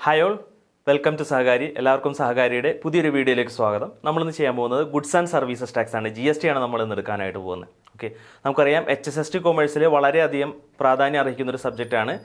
Hi all, welcome to Sahakari. എല്ലാവർക്കും സഹകാരിയുടെ പുതിയൊരു വീഡിയോയിലേക്ക് സ്വാഗതം. നമ്മളിന്ന് ചെയ്യാൻ പോകുന്നത് ഗുഡ്സ് ആൻഡ് സർവീസസ് ടാക്സ് ആണ്. GST ആണ് നമ്മൾ ഇന്ന് എടുക്കാനായിട്ട് പോകുന്നത്. ഓക്കെ, നമുക്കറിയാം HSST കൊമേഴ്സിൽ വളരെയധികം പ്രാധാന്യം അർഹിക്കുന്ന ഒരു സബ്ജക്റ്റാണ്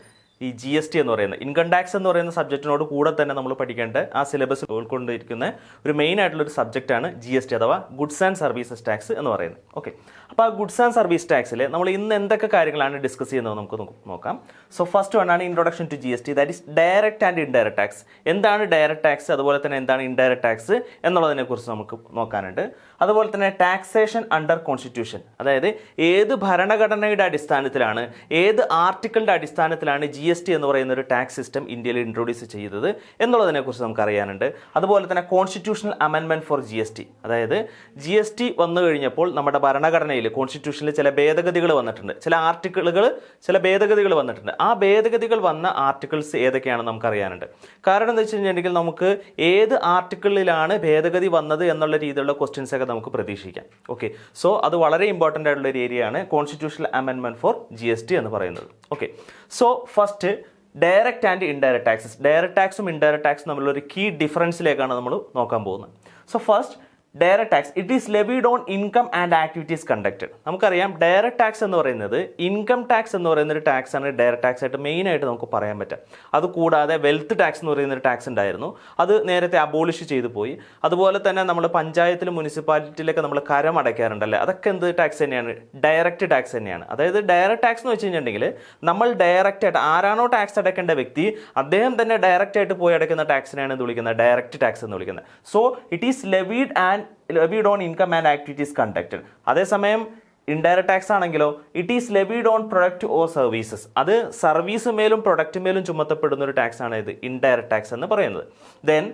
ഈ GST എന്ന് പറയുന്നത്. ഇൻകം ടാക്സ് എന്ന് പറയുന്ന സബ്ജക്റ്റിനോട് കൂടെ തന്നെ നമ്മൾ പഠിക്കേണ്ട ആ സിലബസ് ഉൾക്കൊണ്ടിരിക്കുന്ന ഒരു മെയിൻ ആയിട്ടുള്ളൊരു സബ്ജക്റ്റാണ് GST അഥവാ ഗുഡ്സ് ആൻഡ് സർവീസസ് ടാക്സ് എന്ന് പറയുന്നത്. ഓക്കെ, അപ്പോൾ ആ ഗുഡ്സ് ആൻഡ് സർവീസ് ടാക്സിൽ നമ്മൾ ഇന്ന് എന്തൊക്കെ കാര്യങ്ങളാണ് ഡിസ്കസ് ചെയ്യുന്നത് നമുക്ക് നോക്കാം. സോ ഫസ്റ്റ് വൺ ആണ് introduction to GST, that is direct and indirect tax. എന്താണ് ഡയറക്റ്റ് ടാക്സ്, അതുപോലെ തന്നെ എന്താണ് ഇൻഡയറക്റ്റ് ടാക്സ് എന്നുള്ളതിനെ കുറിച്ച് നമുക്ക് നോക്കാനുണ്ട്. അതുപോലെ തന്നെ ടാക്സേഷൻ അണ്ടർ കോൺസ്റ്റിറ്റ്യൂഷൻ, അതായത് ഏത് ഭരണഘടനയുടെ അടിസ്ഥാനത്തിലാണ്, ഏത് ആർട്ടിക്കിളിൻ്റെ അടിസ്ഥാനത്തിലാണ് GST എന്ന് പറയുന്ന ഒരു ടാക്സ് സിസ്റ്റം ഇന്ത്യയിൽ ഇൻട്രൊഡ്യൂസ് ചെയ്തത് എന്നുള്ളതിനെ കുറിച്ച് നമുക്ക് അറിയാനുണ്ട്. അതുപോലെ തന്നെ കോൺസ്റ്റിറ്റ്യൂഷണൽ അമെൻമെൻറ്റ് ഫോർ GST, അതായത് GST വന്നു കഴിഞ്ഞപ്പോൾ നമ്മുടെ ഭരണഘടനയിൽ കോൺസ്റ്റിറ്റ്യൂഷനിൽ ചില ഭേദഗതികൾ വന്നിട്ടുണ്ട്, ചില ആർട്ടിക്കിളുകൾ ചില ഭേദഗതികൾ വന്നിട്ടുണ്ട്. ആ ഭേദഗതികൾ വന്ന ആർട്ടിക്കിൾസ് ഏതൊക്കെയാണെന്ന് നമുക്ക് അറിയാനുണ്ട്. കാരണം എന്താ വെച്ച് കഴിഞ്ഞിട്ടുണ്ടെങ്കിൽ നമുക്ക് ഏത് ആർട്ടിക്കിളിലാണ് ഭേദഗതി വന്നത് എന്നുള്ള രീതിയിലുള്ള ക്വസ്റ്റ്യൻസ് ഒക്കെ നമുക്ക് പ്രതീക്ഷിക്കാം. ഓക്കെ, സോ അത് വളരെ ഇമ്പോർട്ടൻ്റ് ആയിട്ടുള്ള ഒരു ഏരിയയാണ് കോൺസ്റ്റിറ്റ്യൂഷണൽ അമെൻമെൻറ്റ് ഫോർ GST എന്ന് പറയുന്നത്. Okay, so first direct and indirect taxes. Direct ടാക്സും ഇൻഡയറക്റ്റ് ടാക്സും തമ്മിലുള്ള ഒരു കീ ഡിഫറൻസിലേക്കാണ് നമ്മൾ നോക്കാൻ പോകുന്നത്. So first direct tax, it is levied on income and activities conducted. നമുക്കറിയാം ഡയറക്റ്റ് ടാക്സ് എന്ന് പറയുന്നത് ഇൻകം ടാക്സ് എന്ന് പറയുന്ന ഒരു ടാക്സ് ആണ് ഡയറക്റ്റ് ടാക്സ് ആയിട്ട് മെയിൻ ആയിട്ട് നമുക്ക് പറയാൻ പറ്റുക. അതുകൂടാതെ വെൽത്ത് ടാക്സ് എന്ന് പറയുന്ന ഒരു ടാക്സ് ഉണ്ടായിരുന്നു, അത് നേരത്തെ അബോളിഷ് ചെയ്തു പോയി. അതുപോലെ തന്നെ നമ്മൾ പഞ്ചായത്തിലും മുനിസിപ്പാലിറ്റിയിലൊക്കെ നമ്മൾ കരം അടയ്ക്കാറുണ്ടല്ലേ, അതൊക്കെ എന്ത് ടാക്സ് തന്നെയാണ്? ഡയറക്റ്റ് ടാക്സ് തന്നെയാണ്. അതായത് ഡയറക്റ്റ് ടാക്സ് എന്ന് വെച്ച് കഴിഞ്ഞിട്ടുണ്ടെങ്കിൽ നമ്മൾ ഡയറക്റ്റ് ആയിട്ട് ആരാണോ ടാക്സ് അടയ്ക്കേണ്ട വ്യക്തി അദ്ദേഹം തന്നെ ഡയറക്റ്റ് ആയിട്ട് പോയി അടയ്ക്കുന്ന ടാക്സിനെയാണ് എന്ത് വിളിക്കുന്നത്? ഡയറക്റ്റ് ടാക്സ് എന്ന് വിളിക്കുന്നത്. So it is levied on income and activities conducted. അതേസമയം ഇൻഡയറക്റ്റ് ടാക്സ് ആണെങ്കിലോ it is levied on product or services, അത് സർവീസ് മേലും പ്രൊഡക്റ്റ് മേലും ചുമത്തപ്പെടുന്ന ഒരു ടാക്സ് ആണ് ഇത് ഇൻഡയറക്റ്റ് ടാക്സ് എന്ന് പറയുന്നത്. Then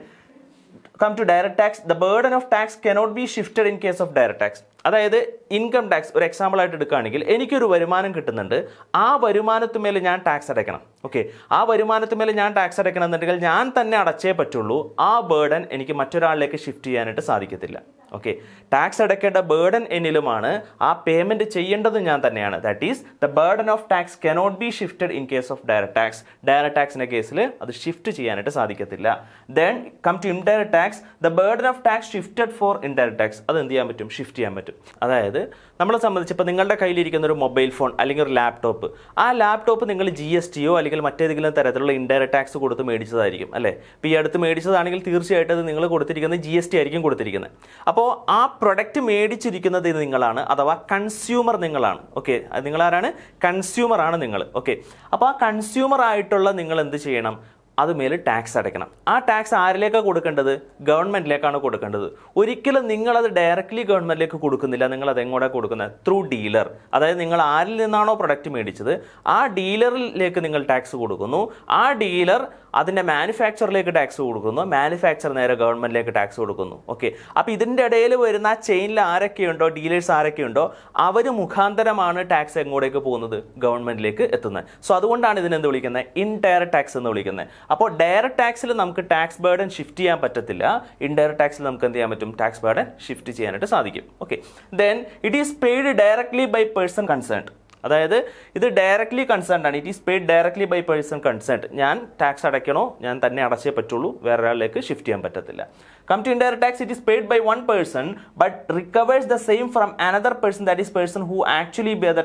come to direct tax, the burden of tax cannot be shifted in case of direct tax. അതായത് ഇൻകം ടാക്സ് ഒരു എക്സാമ്പിൾ ആയിട്ട് എടുക്കുകയാണെങ്കിൽ എനിക്കൊരു വരുമാനം കിട്ടുന്നുണ്ട്, ആ വരുമാനത്തിന് മേലെ ഞാൻ ടാക്സ് അടയ്ക്കണം. ഓക്കെ, ആ വരുമാനത്തിന് മേലെ ഞാൻ ടാക്സ് അടയ്ക്കണം എന്നുണ്ടെങ്കിൽ ഞാൻ തന്നെ അടച്ചേ പറ്റുള്ളൂ. ആ ബേർഡൻ എനിക്ക് മറ്റൊരാളിലേക്ക് ഷിഫ്റ്റ് ചെയ്യാനായിട്ട് സാധിക്കത്തില്ല. ഓക്കെ, ടാക്സ് അടയ്ക്കേണ്ട ബേർഡൻ എന്നിലുമാണ്, ആ പേയ്മെൻറ്റ് ചെയ്യേണ്ടത് ഞാൻ തന്നെയാണ്. That is the burden of tax cannot be shifted in case of direct tax. Direct ടാക്സിൻ്റെ കേസിൽ അത് ഷിഫ്റ്റ് ചെയ്യാനായിട്ട് സാധിക്കത്തില്ല. Then come to indirect tax, the burden of tax shifted for indirect tax. അത് എന്ത് ചെയ്യാൻ പറ്റും? ഷിഫ്റ്റ് ചെയ്യാൻ പറ്റും. അതായത് നമ്മളെ സംബന്ധിച്ച് ഇപ്പോൾ നിങ്ങളുടെ കയ്യിലിരിക്കുന്ന ഒരു മൊബൈൽ ഫോൺ അല്ലെങ്കിൽ ഒരു ലാപ്ടോപ്പ്, ആ ലാപ്ടോപ്പ് നിങ്ങൾ GSTയോ അല്ലെങ്കിൽ മറ്റേതെങ്കിലും തരത്തിലുള്ള ഇൻഡയറക്റ്റ് ടാക്സ് കൊടുത്ത് മേടിച്ചതായിരിക്കും അല്ലേ. ഇപ്പോൾ ഈ അടുത്ത് മേടിച്ചതാണെങ്കിൽ തീർച്ചയായിട്ടും അത് നിങ്ങൾ കൊടുത്തിരിക്കുന്നത് GST ആയിരിക്കും കൊടുത്തിരിക്കുന്നത്. അപ്പോൾ ആ പ്രൊഡക്റ്റ് മേടിച്ചിരിക്കുന്നത് ഇത് നിങ്ങളാണ്, അഥവാ കൺസ്യൂമർ നിങ്ങളാണ്. ഓക്കെ, നിങ്ങളാരാണ്? കൺസ്യൂമർ ആണ് നിങ്ങൾ. ഓക്കെ, അപ്പോൾ ആ കൺസ്യൂമർ ആയിട്ടുള്ള നിങ്ങൾ എന്ത് ചെയ്യണം? അതുമേൽ ടാക്സ് അടയ്ക്കണം. ആ ടാക്സ് ആരിലേക്കാണ് കൊടുക്കേണ്ടത്? ഗവൺമെൻറ്റിലേക്കാണ് കൊടുക്കേണ്ടത്. ഒരിക്കലും നിങ്ങളത് ഡയറക്റ്റ്ലി ഗവൺമെൻറ്റിലേക്ക് കൊടുക്കുന്നില്ല. നിങ്ങളത് എങ്ങോട്ടാണ് കൊടുക്കുന്നത്? Through dealer. അതായത് നിങ്ങൾ ആരിൽ നിന്നാണോ പ്രൊഡക്റ്റ് മേടിച്ചത് ആ ഡീലറിലേക്ക് നിങ്ങൾ ടാക്സ് കൊടുക്കുന്നു. ആ ഡീലർ അതിൻ്റെ മാനുഫാക്ചറിലേക്ക് ടാക്സ് കൊടുക്കുന്നു, മാനുഫാക്ചർ നേരെ ഗവൺമെൻറ്റിലേക്ക് ടാക്സ് കൊടുക്കുന്നു. ഓക്കെ, അപ്പോൾ ഇതിൻ്റെ ഇടയിൽ വരുന്ന ചെയിനിൽ ആരൊക്കെയുണ്ടോ, ഡീലേഴ്സ് ആരൊക്കെയുണ്ടോ, അവർ മുഖാന്തരമാണ് ടാക്സ് എങ്ങോട്ടേക്ക് പോകുന്നത്? ഗവൺമെൻറ്റിലേക്ക് എത്തുന്നത്. സോ അതുകൊണ്ടാണ് ഇതിനെന്ത് വിളിക്കുന്നത്? ഇൻഡയറക്റ്റ് ടാക്സ് എന്ന് വിളിക്കുന്നത്. അപ്പോൾ ഡയറക്റ്റ് ടാക്സിൽ നമുക്ക് ടാക്സ് ബേർഡൻ ഷിഫ്റ്റ് ചെയ്യാൻ പറ്റത്തില്ല, ഇൻഡയറക്റ്റ് ടാക്സിൽ നമുക്ക് എന്ത് ചെയ്യാൻ പറ്റും? ടാക്സ് ബേർഡൻ ഷിഫ്റ്റ് ചെയ്യാനായിട്ട് സാധിക്കും. Okay, then it is paid directly by person concerned. അതായത് ഇത് ഡയറക്ട്ലി കൺസേൺഡ് ആണ്. It is paid directly by person concerned. ഞാൻ ടാക്സ് അടയ്ക്കണോ ഞാൻ തന്നെ അടച്ചേ പറ്റുള്ളൂ, വേറെ ഒരാളിലേക്ക് ഷിഫ്റ്റ് ചെയ്യാൻ പറ്റത്തില്ല. Come to indirect tax, it is paid by one person but recovers the same from another person, that is person who actually bear the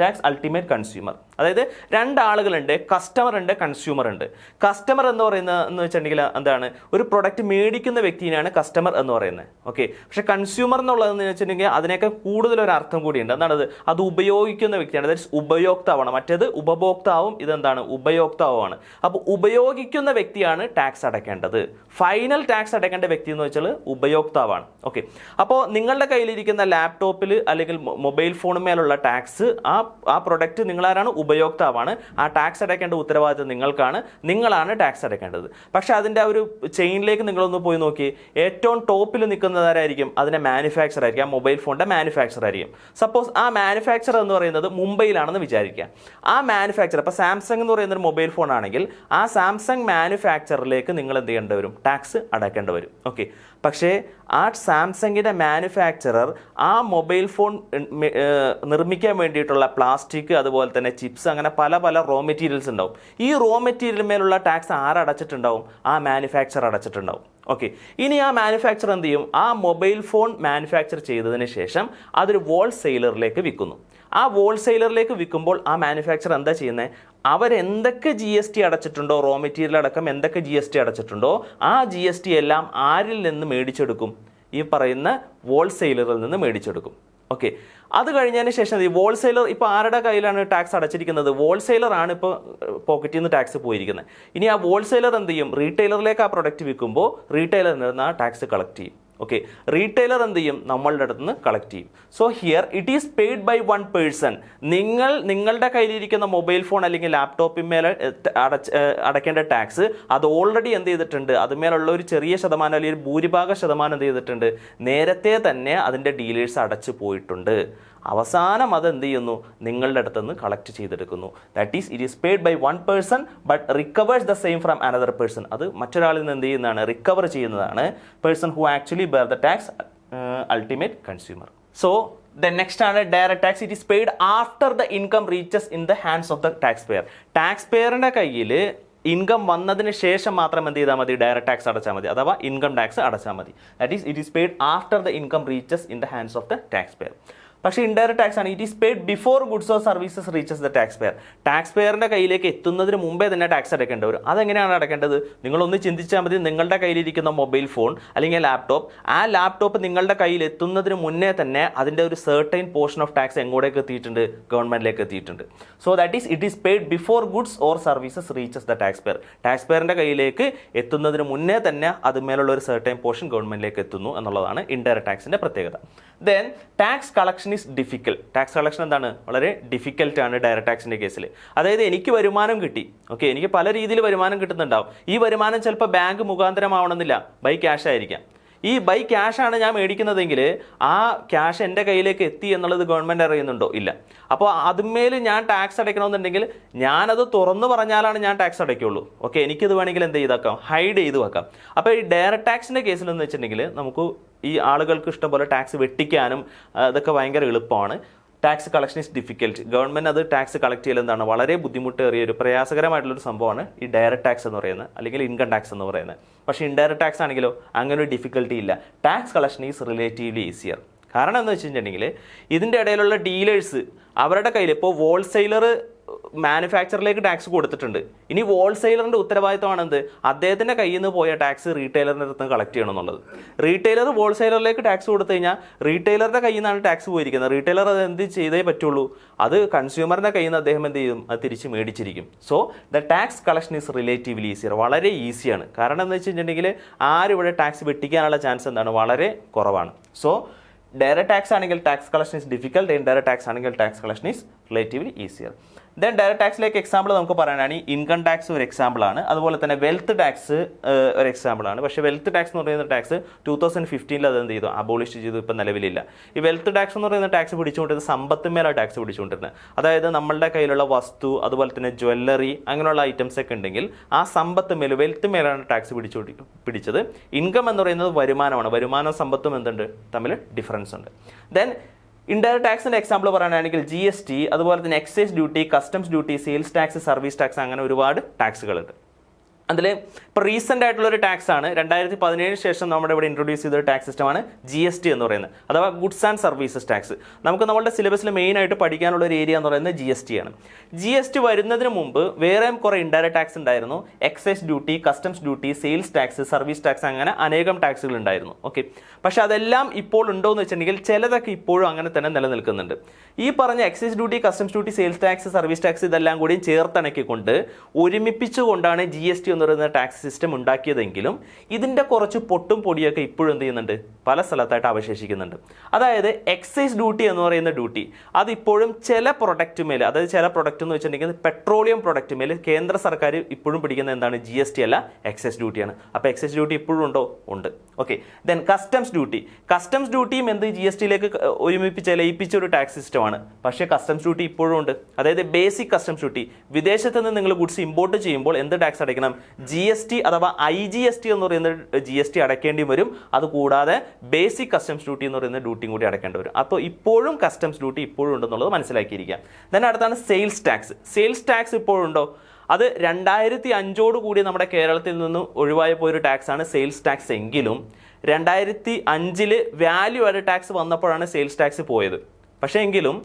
tax ultimate consumer. അതായത് രണ്ടാളുകളുണ്ട്, കസ്റ്റമർ ഉണ്ട്, കൺസ്യൂമർ ഉണ്ട്. കസ്റ്റമർ എന്ന് പറയുന്നത് എന്ന് വെച്ചിട്ടുണ്ടെങ്കിൽ എന്താണ്? ഒരു പ്രൊഡക്റ്റ് മേടിക്കുന്ന വ്യക്തിയാണ് കസ്റ്റമർ എന്ന് പറയുന്നത്. ഓക്കെ, പക്ഷെ കൺസ്യൂമർ എന്നുള്ളതെന്ന് വെച്ചിട്ടുണ്ടെങ്കിൽ അതിനൊക്കെ കൂടുതലൊരു അർത്ഥം കൂടിയുണ്ട്. എന്താണത്? അത് ഉപയോഗിക്കുന്ന വ്യക്തിയാണ്, ദാറ്റ് ഉപയോക്താവാണ്. മറ്റേത് ഉപഭോക്താവും, ഇതെന്താണ്? ഉപയോക്താവുമാണ്. അപ്പോൾ ഉപയോഗിക്കുന്ന വ്യക്തിയാണ് ടാക്സ് അടയ്ക്കേണ്ടത്. ഫൈനൽ ടാക്സ് അടയ്ക്കേണ്ട വ്യക്തി എന്ന് വെച്ചാൽ ഉപയോക്താവാണ്. ഓക്കെ, അപ്പോൾ നിങ്ങളുടെ കയ്യിലിരിക്കുന്ന ലാപ്ടോപ്പിൽ അല്ലെങ്കിൽ മൊബൈൽ ഫോണുമേലുള്ള ടാക്സ് ആ പ്രൊഡക്റ്റ് നിങ്ങളാരാണ്? ഉപയോക്താവാണ്. ആ ടാക്സ് അടയ്ക്കേണ്ട ഉത്തരവാദിത്വം നിങ്ങളാണ് ടാക്സ് അടയ്ക്കേണ്ടത്. പക്ഷേ അതിൻ്റെ ആ ഒരു ചെയിനിലേക്ക് നിങ്ങളൊന്ന് പോയി നോക്കി, ഏറ്റവും ടോപ്പിൽ നിൽക്കുന്നതാരായിരിക്കും? അതിൻ്റെ മാനുഫാക്ചർ ആയിരിക്കും, ആ മൊബൈൽ ഫോണിൻ്റെ മാനുഫാക്ചർ ആയിരിക്കും. സപ്പോസ് ആ മാനുഫാക്ചർ എന്ന് പറയുന്നത് മുംബൈയിലാണെന്ന് വിചാരിക്കുക. ആ മാനുഫാക്ചർ, ഇപ്പോൾ സാംസങ് എന്ന് പറയുന്നൊരു മൊബൈൽ ഫോൺ ആണെങ്കിൽ ആ സാംസങ് മാനുഫാക്ചറിലേക്ക് നിങ്ങൾ എന്ത് ചെയ്യേണ്ടി വരും? ടാക്സ് അടയ്ക്കേണ്ടി വരും. ഓക്കെ, പക്ഷേ ആ സാംസങ്ങിൻ്റെ മാനുഫാക്ചറർ ആ മൊബൈൽ ഫോൺ നിർമ്മിക്കാൻ വേണ്ടിയിട്ടുള്ള പ്ലാസ്റ്റിക്, അതുപോലെ തന്നെ ചിപ്സ്, അങ്ങനെ പല പല റോ മെറ്റീരിയൽസ് ഉണ്ടാവും. ഈ റോ മെറ്റീരിയൽ മേലുള്ള ടാക്സ് ആരടച്ചിട്ടുണ്ടാവും? ആ മാനുഫാക്ചർ അടച്ചിട്ടുണ്ടാവും. ഓക്കെ, ഇനി ആ മാനുഫാക്ചർ എന്ത് ചെയ്യും? ആ മൊബൈൽ ഫോൺ മാനുഫാക്ചർ ചെയ്തതിന് ശേഷം അതൊരു ഹോൾസെയിലറിലേക്ക് വിൽക്കുന്നു. ആ ഹോൾസെയിലറിലേക്ക് വിൽക്കുമ്പോൾ ആ മാനുഫാക്ചർ എന്താ ചെയ്യുന്നത്? അവരെന്തൊക്കെ GST അടച്ചിട്ടുണ്ടോ, റോ മെറ്റീരിയൽ അടക്കം എന്തൊക്കെ GST അടച്ചിട്ടുണ്ടോ ആ GST എല്ലാം ആരിൽ നിന്ന് മേടിച്ചെടുക്കും? ഈ പറയുന്ന ഹോൾസെയിലറിൽ നിന്ന് മേടിച്ചെടുക്കും. ഓക്കെ, അത് കഴിഞ്ഞതിന് ശേഷം ഈ ഹോൾസെയിലർ ഇപ്പോൾ ആരുടെ കയ്യിലാണ് ടാക്സ് അടച്ചിരിക്കുന്നത്? ഹോൾസെയിലർ ആണ് ഇപ്പോൾ പോക്കറ്റിൽ നിന്ന് ടാക്സ് പോയിരിക്കുന്നത്. ഇനി ആ ഹോൾസെയിലർ എന്ത് ചെയ്യും? റീറ്റെയിലറിലേക്ക് ആ പ്രൊഡക്റ്റ് വിൽക്കുമ്പോൾ റീറ്റെയിലറിൽ നിന്ന് ആ ടാക്സ് കളക്ട് ചെയ്യും. ഓക്കെ, റീറ്റെയിലർ എന്ത് ചെയ്യും? നമ്മളുടെ അടുത്ത് നിന്ന് കളക്ട് ചെയ്യും. So here it is paid by one person. നിങ്ങളുടെ കയ്യിലിരിക്കുന്ന മൊബൈൽ ഫോൺ അല്ലെങ്കിൽ ലാപ്ടോപ്പിന്മേലെ അടയ്ക്കേണ്ട ടാക്സ് അത് ഓൾറെഡി എന്ത് ചെയ്തിട്ടുണ്ട്? അതുമേലുള്ള ഒരു ചെറിയ ശതമാനം അല്ലെങ്കിൽ ഒരു ഭൂരിഭാഗ ശതമാനം എന്ത് ചെയ്തിട്ടുണ്ട്? നേരത്തെ തന്നെ അതിൻ്റെ ഡീലേഴ്സ് അടച്ചു പോയിട്ടുണ്ട്. അവസാനം അത് എന്ത് ചെയ്യുന്നു? നിങ്ങളുടെ അടുത്ത് നിന്ന് കളക്ട് ചെയ്തെടുക്കുന്നു. That is it is paid by one person but recovers the same from another person. അത് മറ്റൊരാളിൽ നിന്ന് എന്ത് ചെയ്യുന്നതാണ്? റിക്കവർ ചെയ്യുന്നതാണ്. Person who actually bear the tax, ultimate consumer. So the next ആണ് direct tax. It is paid after the income reaches in the hands of the taxpayer. ടാക്സ്പെയറിൻ്റെ കയ്യിൽ income വന്നതിന് ശേഷം മാത്രം എന്ത് ചെയ്താൽ മതി? ഡയറക്റ്റ് ടാക്സ് അടച്ചാൽ മതി, അഥവാ ഇൻകം ടാക്സ് അടച്ചാൽ മതി. That is it is paid after the income reaches in the hands of the taxpayer. പക്ഷേ ഇൻഡയറക്റ്റ് ടാക്സ് ആണ്. It is paid before goods or services reaches the taxpayer. ടാക്സ്പെയറിൻ്റെ കയ്യിലേക്ക് എത്തുന്നതിന് മുമ്പേ തന്നെ ടാക്സ് അടയ്ക്കേണ്ടി വരും. അതെങ്ങനെയാണ് അടയ്ക്കേണ്ടത്? നിങ്ങളൊന്ന് ചിന്തിച്ചാൽ മതി. നിങ്ങളുടെ കയ്യിലിരിക്കുന്ന മൊബൈൽ ഫോൺ അല്ലെങ്കിൽ ലാപ്ടോപ്പ്, ആ ലാപ്ടോപ്പ് നിങ്ങളുടെ കയ്യിൽ എത്തുന്നതിന് മുന്നേ തന്നെ അതിൻ്റെ ഒരു സെർട്ടൈൻ പോർഷൻ ഓഫ് ടാക്സ് എങ്ങോട്ടേക്ക് എത്തിയിട്ടുണ്ട്? ഗവൺമെൻറ്റിലേക്ക് എത്തിയിട്ടുണ്ട്. So that is it is paid before goods or services reaches the taxpayer. ടാക്സ്പെയറിൻ്റെ കയ്യിലേക്ക് എത്തുന്നതിന് മുന്നേ തന്നെ അതുമേലുള്ള ഒരു സെർട്ടൈൻ പോർഷൻ ഗവൺമെൻറ്റിലേക്ക് എത്തുന്നു എന്നുള്ളതാണ് ഇൻഡയറക്റ്റ് ടാക്സിൻ്റെ പ്രത്യേകത. Then tax collection is difficult. Tax collection എന്താണ്? വളരെ ഡിഫിക്കൽട്ട് ആണ് ഡയറക്റ്റ് ടാക്സിൻ്റെ കേസിൽ. അതായത് എനിക്ക് വരുമാനം കിട്ടി, ഓക്കെ, എനിക്ക് പല രീതിയിൽ വരുമാനം കിട്ടുന്നുണ്ടാവും. ഈ വരുമാനം ചിലപ്പോൾ ബാങ്ക് മുഖാന്തരമാവണമെന്നില്ല, ബൈ ക്യാഷ് ആയിരിക്കാം. ഈ ബൈ ക്യാഷാണ് ഞാൻ മേടിക്കുന്നതെങ്കിൽ ആ ക്യാഷ് എൻ്റെ കയ്യിലേക്ക് എത്തി എന്നുള്ളത് ഗവൺമെൻറ് അറിയുന്നുണ്ടോ? ഇല്ല. അപ്പോൾ അതുമേൽ ഞാൻ ടാക്സ് അടയ്ക്കണമെന്നുണ്ടെങ്കിൽ ഞാനത് തുറന്നു പറഞ്ഞാലാണ് ഞാൻ ടാക്സ് അടയ്ക്കുള്ളൂ. ഓക്കെ, എനിക്കിത് വേണമെങ്കിൽ എന്ത് ചെയ്താക്കാം? ഹൈഡ് ചെയ്ത് വെക്കാം. അപ്പോൾ ഈ ഡയറക്റ്റ് ടാക്സിൻ്റെ കേസിലെന്ന് വെച്ചിട്ടുണ്ടെങ്കിൽ നമുക്ക് ഈ ആളുകൾക്ക് ഇഷ്ടംപോലെ ടാക്സ് വെട്ടിക്കാനും അതൊക്കെ ഭയങ്കര എളുപ്പമാണ്. Tax collection is difficult. Government അത് ടാക്സ് കളക്ട് ചെയ്യൽ എന്താണ്? വളരെ ബുദ്ധിമുട്ടേറിയ ഒരു പ്രയാസകരമായിട്ടുള്ളൊരു സംഭവമാണ് ഈ ഡയറക്റ്റ് ടാക്സ് എന്ന് പറയുന്നത്, അല്ലെങ്കിൽ ഇൻകം ടാക്സ് എന്ന് പറയുന്നത്. പക്ഷേ ഇൻഡയറക്റ്റ് ടാക്സ് ആണെങ്കിലോ അങ്ങനെ ഒരു ഡിഫിക്കൽട്ടി ഇല്ല. Tax collection is relatively easier. കാരണം എന്ന് വെച്ചിട്ടുണ്ടെങ്കിൽ ഇതിൻ്റെ ഇടയിലുള്ള ഡീലേഴ്സ് അവരുടെ കയ്യിൽ ഇപ്പോൾ ഹോൾസെയിലർ മാനുഫാക്ചറിലേക്ക് ടാക്സ് കൊടുത്തിട്ടുണ്ട്. ഇനി ഹോൾസെയിലറിൻ്റെ ഉത്തരവാദിത്തമാണ് എന്ത്? അദ്ദേഹത്തിൻ്റെ കയ്യിൽ നിന്ന് പോയ ടാക്സ് റീറ്റെയിലറിൻ്റെ അടുത്ത് കളക്ട് ചെയ്യണം എന്നുള്ളത്. റീറ്റെയിലർ ഹോൾസെയിലറിലേക്ക് ടാക്സ് കൊടുത്തു കഴിഞ്ഞാൽ റീറ്റെയിലറുടെ കയ്യിൽ നിന്നാണ് ടാക്സ് പോയിരിക്കുന്നത്. റീറ്റെയിലർ അത് എന്ത് ചെയ്തേ പറ്റുള്ളൂ? അത് കൺസ്യൂമറിൻ്റെ കയ്യിൽ നിന്ന് അദ്ദേഹം എന്ത് ചെയ്യും? അത് തിരിച്ച് മേടിച്ചിരിക്കും. So the tax collection is relatively easier. വളരെ ഈസിയാണ്. കാരണം എന്ന് വെച്ചിട്ടുണ്ടെങ്കിൽ ആരും ഇവിടെ ടാക്സ് വെട്ടിക്കാനുള്ള ചാൻസ് എന്താണ്? വളരെ കുറവാണ്. സോ ഡയറക്റ്റ് ടാക്സ് ആണെങ്കിൽ tax collection is difficult, indirect tax ആണെങ്കിൽ tax collection is relatively easier. Then direct ടാക്സിലേക്ക് എക്സാമ്പിൾ നമുക്ക് പറയാനാണ് ഇൻകം ടാക്സ് ഒരു എക്സാമ്പിളാണ്. അതുപോലെ തന്നെ വെൽത്ത് ടാക്സ് ഒരു എക്സാമ്പിളാണ്. പക്ഷേ വെൽത്ത് ടാക്സ് എന്ന് പറയുന്ന ടാക്സ് 2015 അത് എന്ത് ചെയ്തു? അബോളിഷ് ചെയ്തു. ഇപ്പം നിലവിലില്ല. ഈ വെൽത്ത് ടാക്സ് എന്ന് പറയുന്ന ടാക്സ് പിടിച്ചുകൊണ്ടിരുന്നത് സമ്പത്തുമേലാണ് ടാക്സ് പിടിച്ചുകൊണ്ടിരുന്നത്. അതായത് നമ്മളുടെ കയ്യിലുള്ള വസ്തു, അതുപോലെ തന്നെ ജ്വല്ലറി, അങ്ങനെയുള്ള ഐറ്റംസ് ഒക്കെ ഉണ്ടെങ്കിൽ ആ സമ്പത്ത് മേൽ, വെൽത്ത് മേലാണ് ടാക്സ് പിടിച്ചത്. ഇൻകം എന്ന് പറയുന്നത് വരുമാനമാണ്. വരുമാനവും സമ്പത്തും എന്തുണ്ട്? തമ്മിൽ ഡിഫറൻസ് ഉണ്ട്. ദെൻ ഇൻഡയറക്റ്റ് ടാക്സിൻ്റെ എക്സാമ്പിൾ പറയുകയാണെങ്കിൽ GST, അതുപോലെ തന്നെ excise duty, customs duty, sales tax, service tax, അങ്ങനെ ഒരുപാട് ടാക്സുകളുണ്ട്. അതിൽ ഇപ്പോൾ റീസെൻ്റ് ആയിട്ടുള്ളൊരു ടാക്സ് ആണ് 2017 ശേഷം നമ്മുടെ ഇവിടെ ഇൻട്രൊഡ്യൂസ് ചെയ്തൊരു ടാക്സ് സിസ്റ്റമാണ് GST എന്ന് പറയുന്നത്, അഥവാ ഗുഡ്സ് ആൻഡ് സർവീസസ് ടാക്സ്. നമുക്ക് നമ്മുടെ സിലബസിൽ മെയിനായിട്ട് പഠിക്കാനുള്ള ഒരു ഏരിയ എന്ന് പറയുന്നത് GST ആണ്. GST വരുന്നതിന് മുമ്പ് വേറെയും കുറേ ഇൻഡയറക്റ്റ് ടാക്സ് ഉണ്ടായിരുന്നു. Excise duty, customs duty, sales tax, service tax, അങ്ങനെ അനേകം ടാക്സുകൾ ഉണ്ടായിരുന്നു. ഓക്കെ, പക്ഷെ അതെല്ലാം ഇപ്പോൾ ഉണ്ടോ എന്ന് വെച്ചിട്ടുണ്ടെങ്കിൽ ചിലതൊക്കെ ഇപ്പോഴും അങ്ങനെ തന്നെ നിലനിൽക്കുന്നുണ്ട്. ഈ പറഞ്ഞ excise duty, customs duty, sales tax, service tax ഇതെല്ലാം കൂടി ചേർത്തിണക്കിക്കൊണ്ട് ഒരുമിപ്പിച്ചുകൊണ്ടാണ് GST എന്ന് പറയുന്ന ടാക്സ് സിസ്റ്റം ഉണ്ടാക്കിയതെങ്കിലും ഇതിൻ്റെ കുറച്ച് പൊട്ടും പൊടിയൊക്കെ ഇപ്പോഴും എന്ത് ചെയ്യുന്നുണ്ട്? പല സ്ഥലത്തായിട്ട് അവശേഷിക്കുന്നുണ്ട്. അതായത് എക്സൈസ് ഡ്യൂട്ടി എന്ന് പറയുന്ന ഡ്യൂട്ടി അതിപ്പോഴും ചില പ്രൊഡക്റ്റ് മേൽ, അതായത് ചില പ്രൊഡക്റ്റ് എന്ന് വെച്ചിട്ടുണ്ടെങ്കിൽ പെട്രോളിയം പ്രൊഡക്റ്റ് മേൽ കേന്ദ്ര സർക്കാർ ഇപ്പോഴും പിടിക്കുന്നത് എന്താണ്? GST അല്ല, എക്സൈസ് ഡ്യൂട്ടിയാണ്. അപ്പോൾ എക്സൈസ് ഡ്യൂട്ടി ഇപ്പോഴും ഉണ്ടോ? ഉണ്ട്. Okay, then customs duty. Customs ഡ്യൂട്ടിയും എന്ത് GSTയിലേക്ക് ഒരുമിപ്പിച്ച് ലയിപ്പിച്ച ഒരു ടാക്സ് സിസ്റ്റമാണ്. പക്ഷേ കസ്റ്റംസ് ഡ്യൂട്ടി ഇപ്പോഴും ഉണ്ട്. അതായത് ബേസിക് കസ്റ്റംസ് ഡ്യൂട്ടി, വിദേശത്ത് നിന്ന് നിങ്ങൾ ഗുഡ്സ് ഇമ്പോർട്ട് ചെയ്യുമ്പോൾ എന്ത് ടാക്സ് അടയ്ക്കണം? GST അഥവാ IGST എന്ന് പറയുന്ന GST അടയ്ക്കേണ്ടി വരും. അതുകൂടാതെ ബേസിക് കസ്റ്റംസ് ഡ്യൂട്ടി എന്ന് പറയുന്ന ഡ്യൂട്ടിയും കൂടി അടയ്ക്കേണ്ടി വരും. അപ്പോൾ ഇപ്പോഴും കസ്റ്റംസ് ഡ്യൂട്ടി ഇപ്പോഴും ഉണ്ടെന്നുള്ളത് മനസ്സിലാക്കിയിരിക്കുക. then അടുത്താണ് സെയിൽസ് ടാക്സ്. സെയിൽസ് ടാക്സ് ഇപ്പോഴുണ്ടോ? അത് 2005 കൂടി നമ്മുടെ കേരളത്തിൽ നിന്ന് ഒഴിവായി പോയൊരു ടാക്സാണ് സെയിൽസ് ടാക്സ്. എങ്കിലും 2005 വാല്യൂ ആഡഡ് ടാക്സ് വന്നപ്പോഴാണ് സെയിൽസ് ടാക്സ് പോയത്. പക്ഷേ എങ്കിലും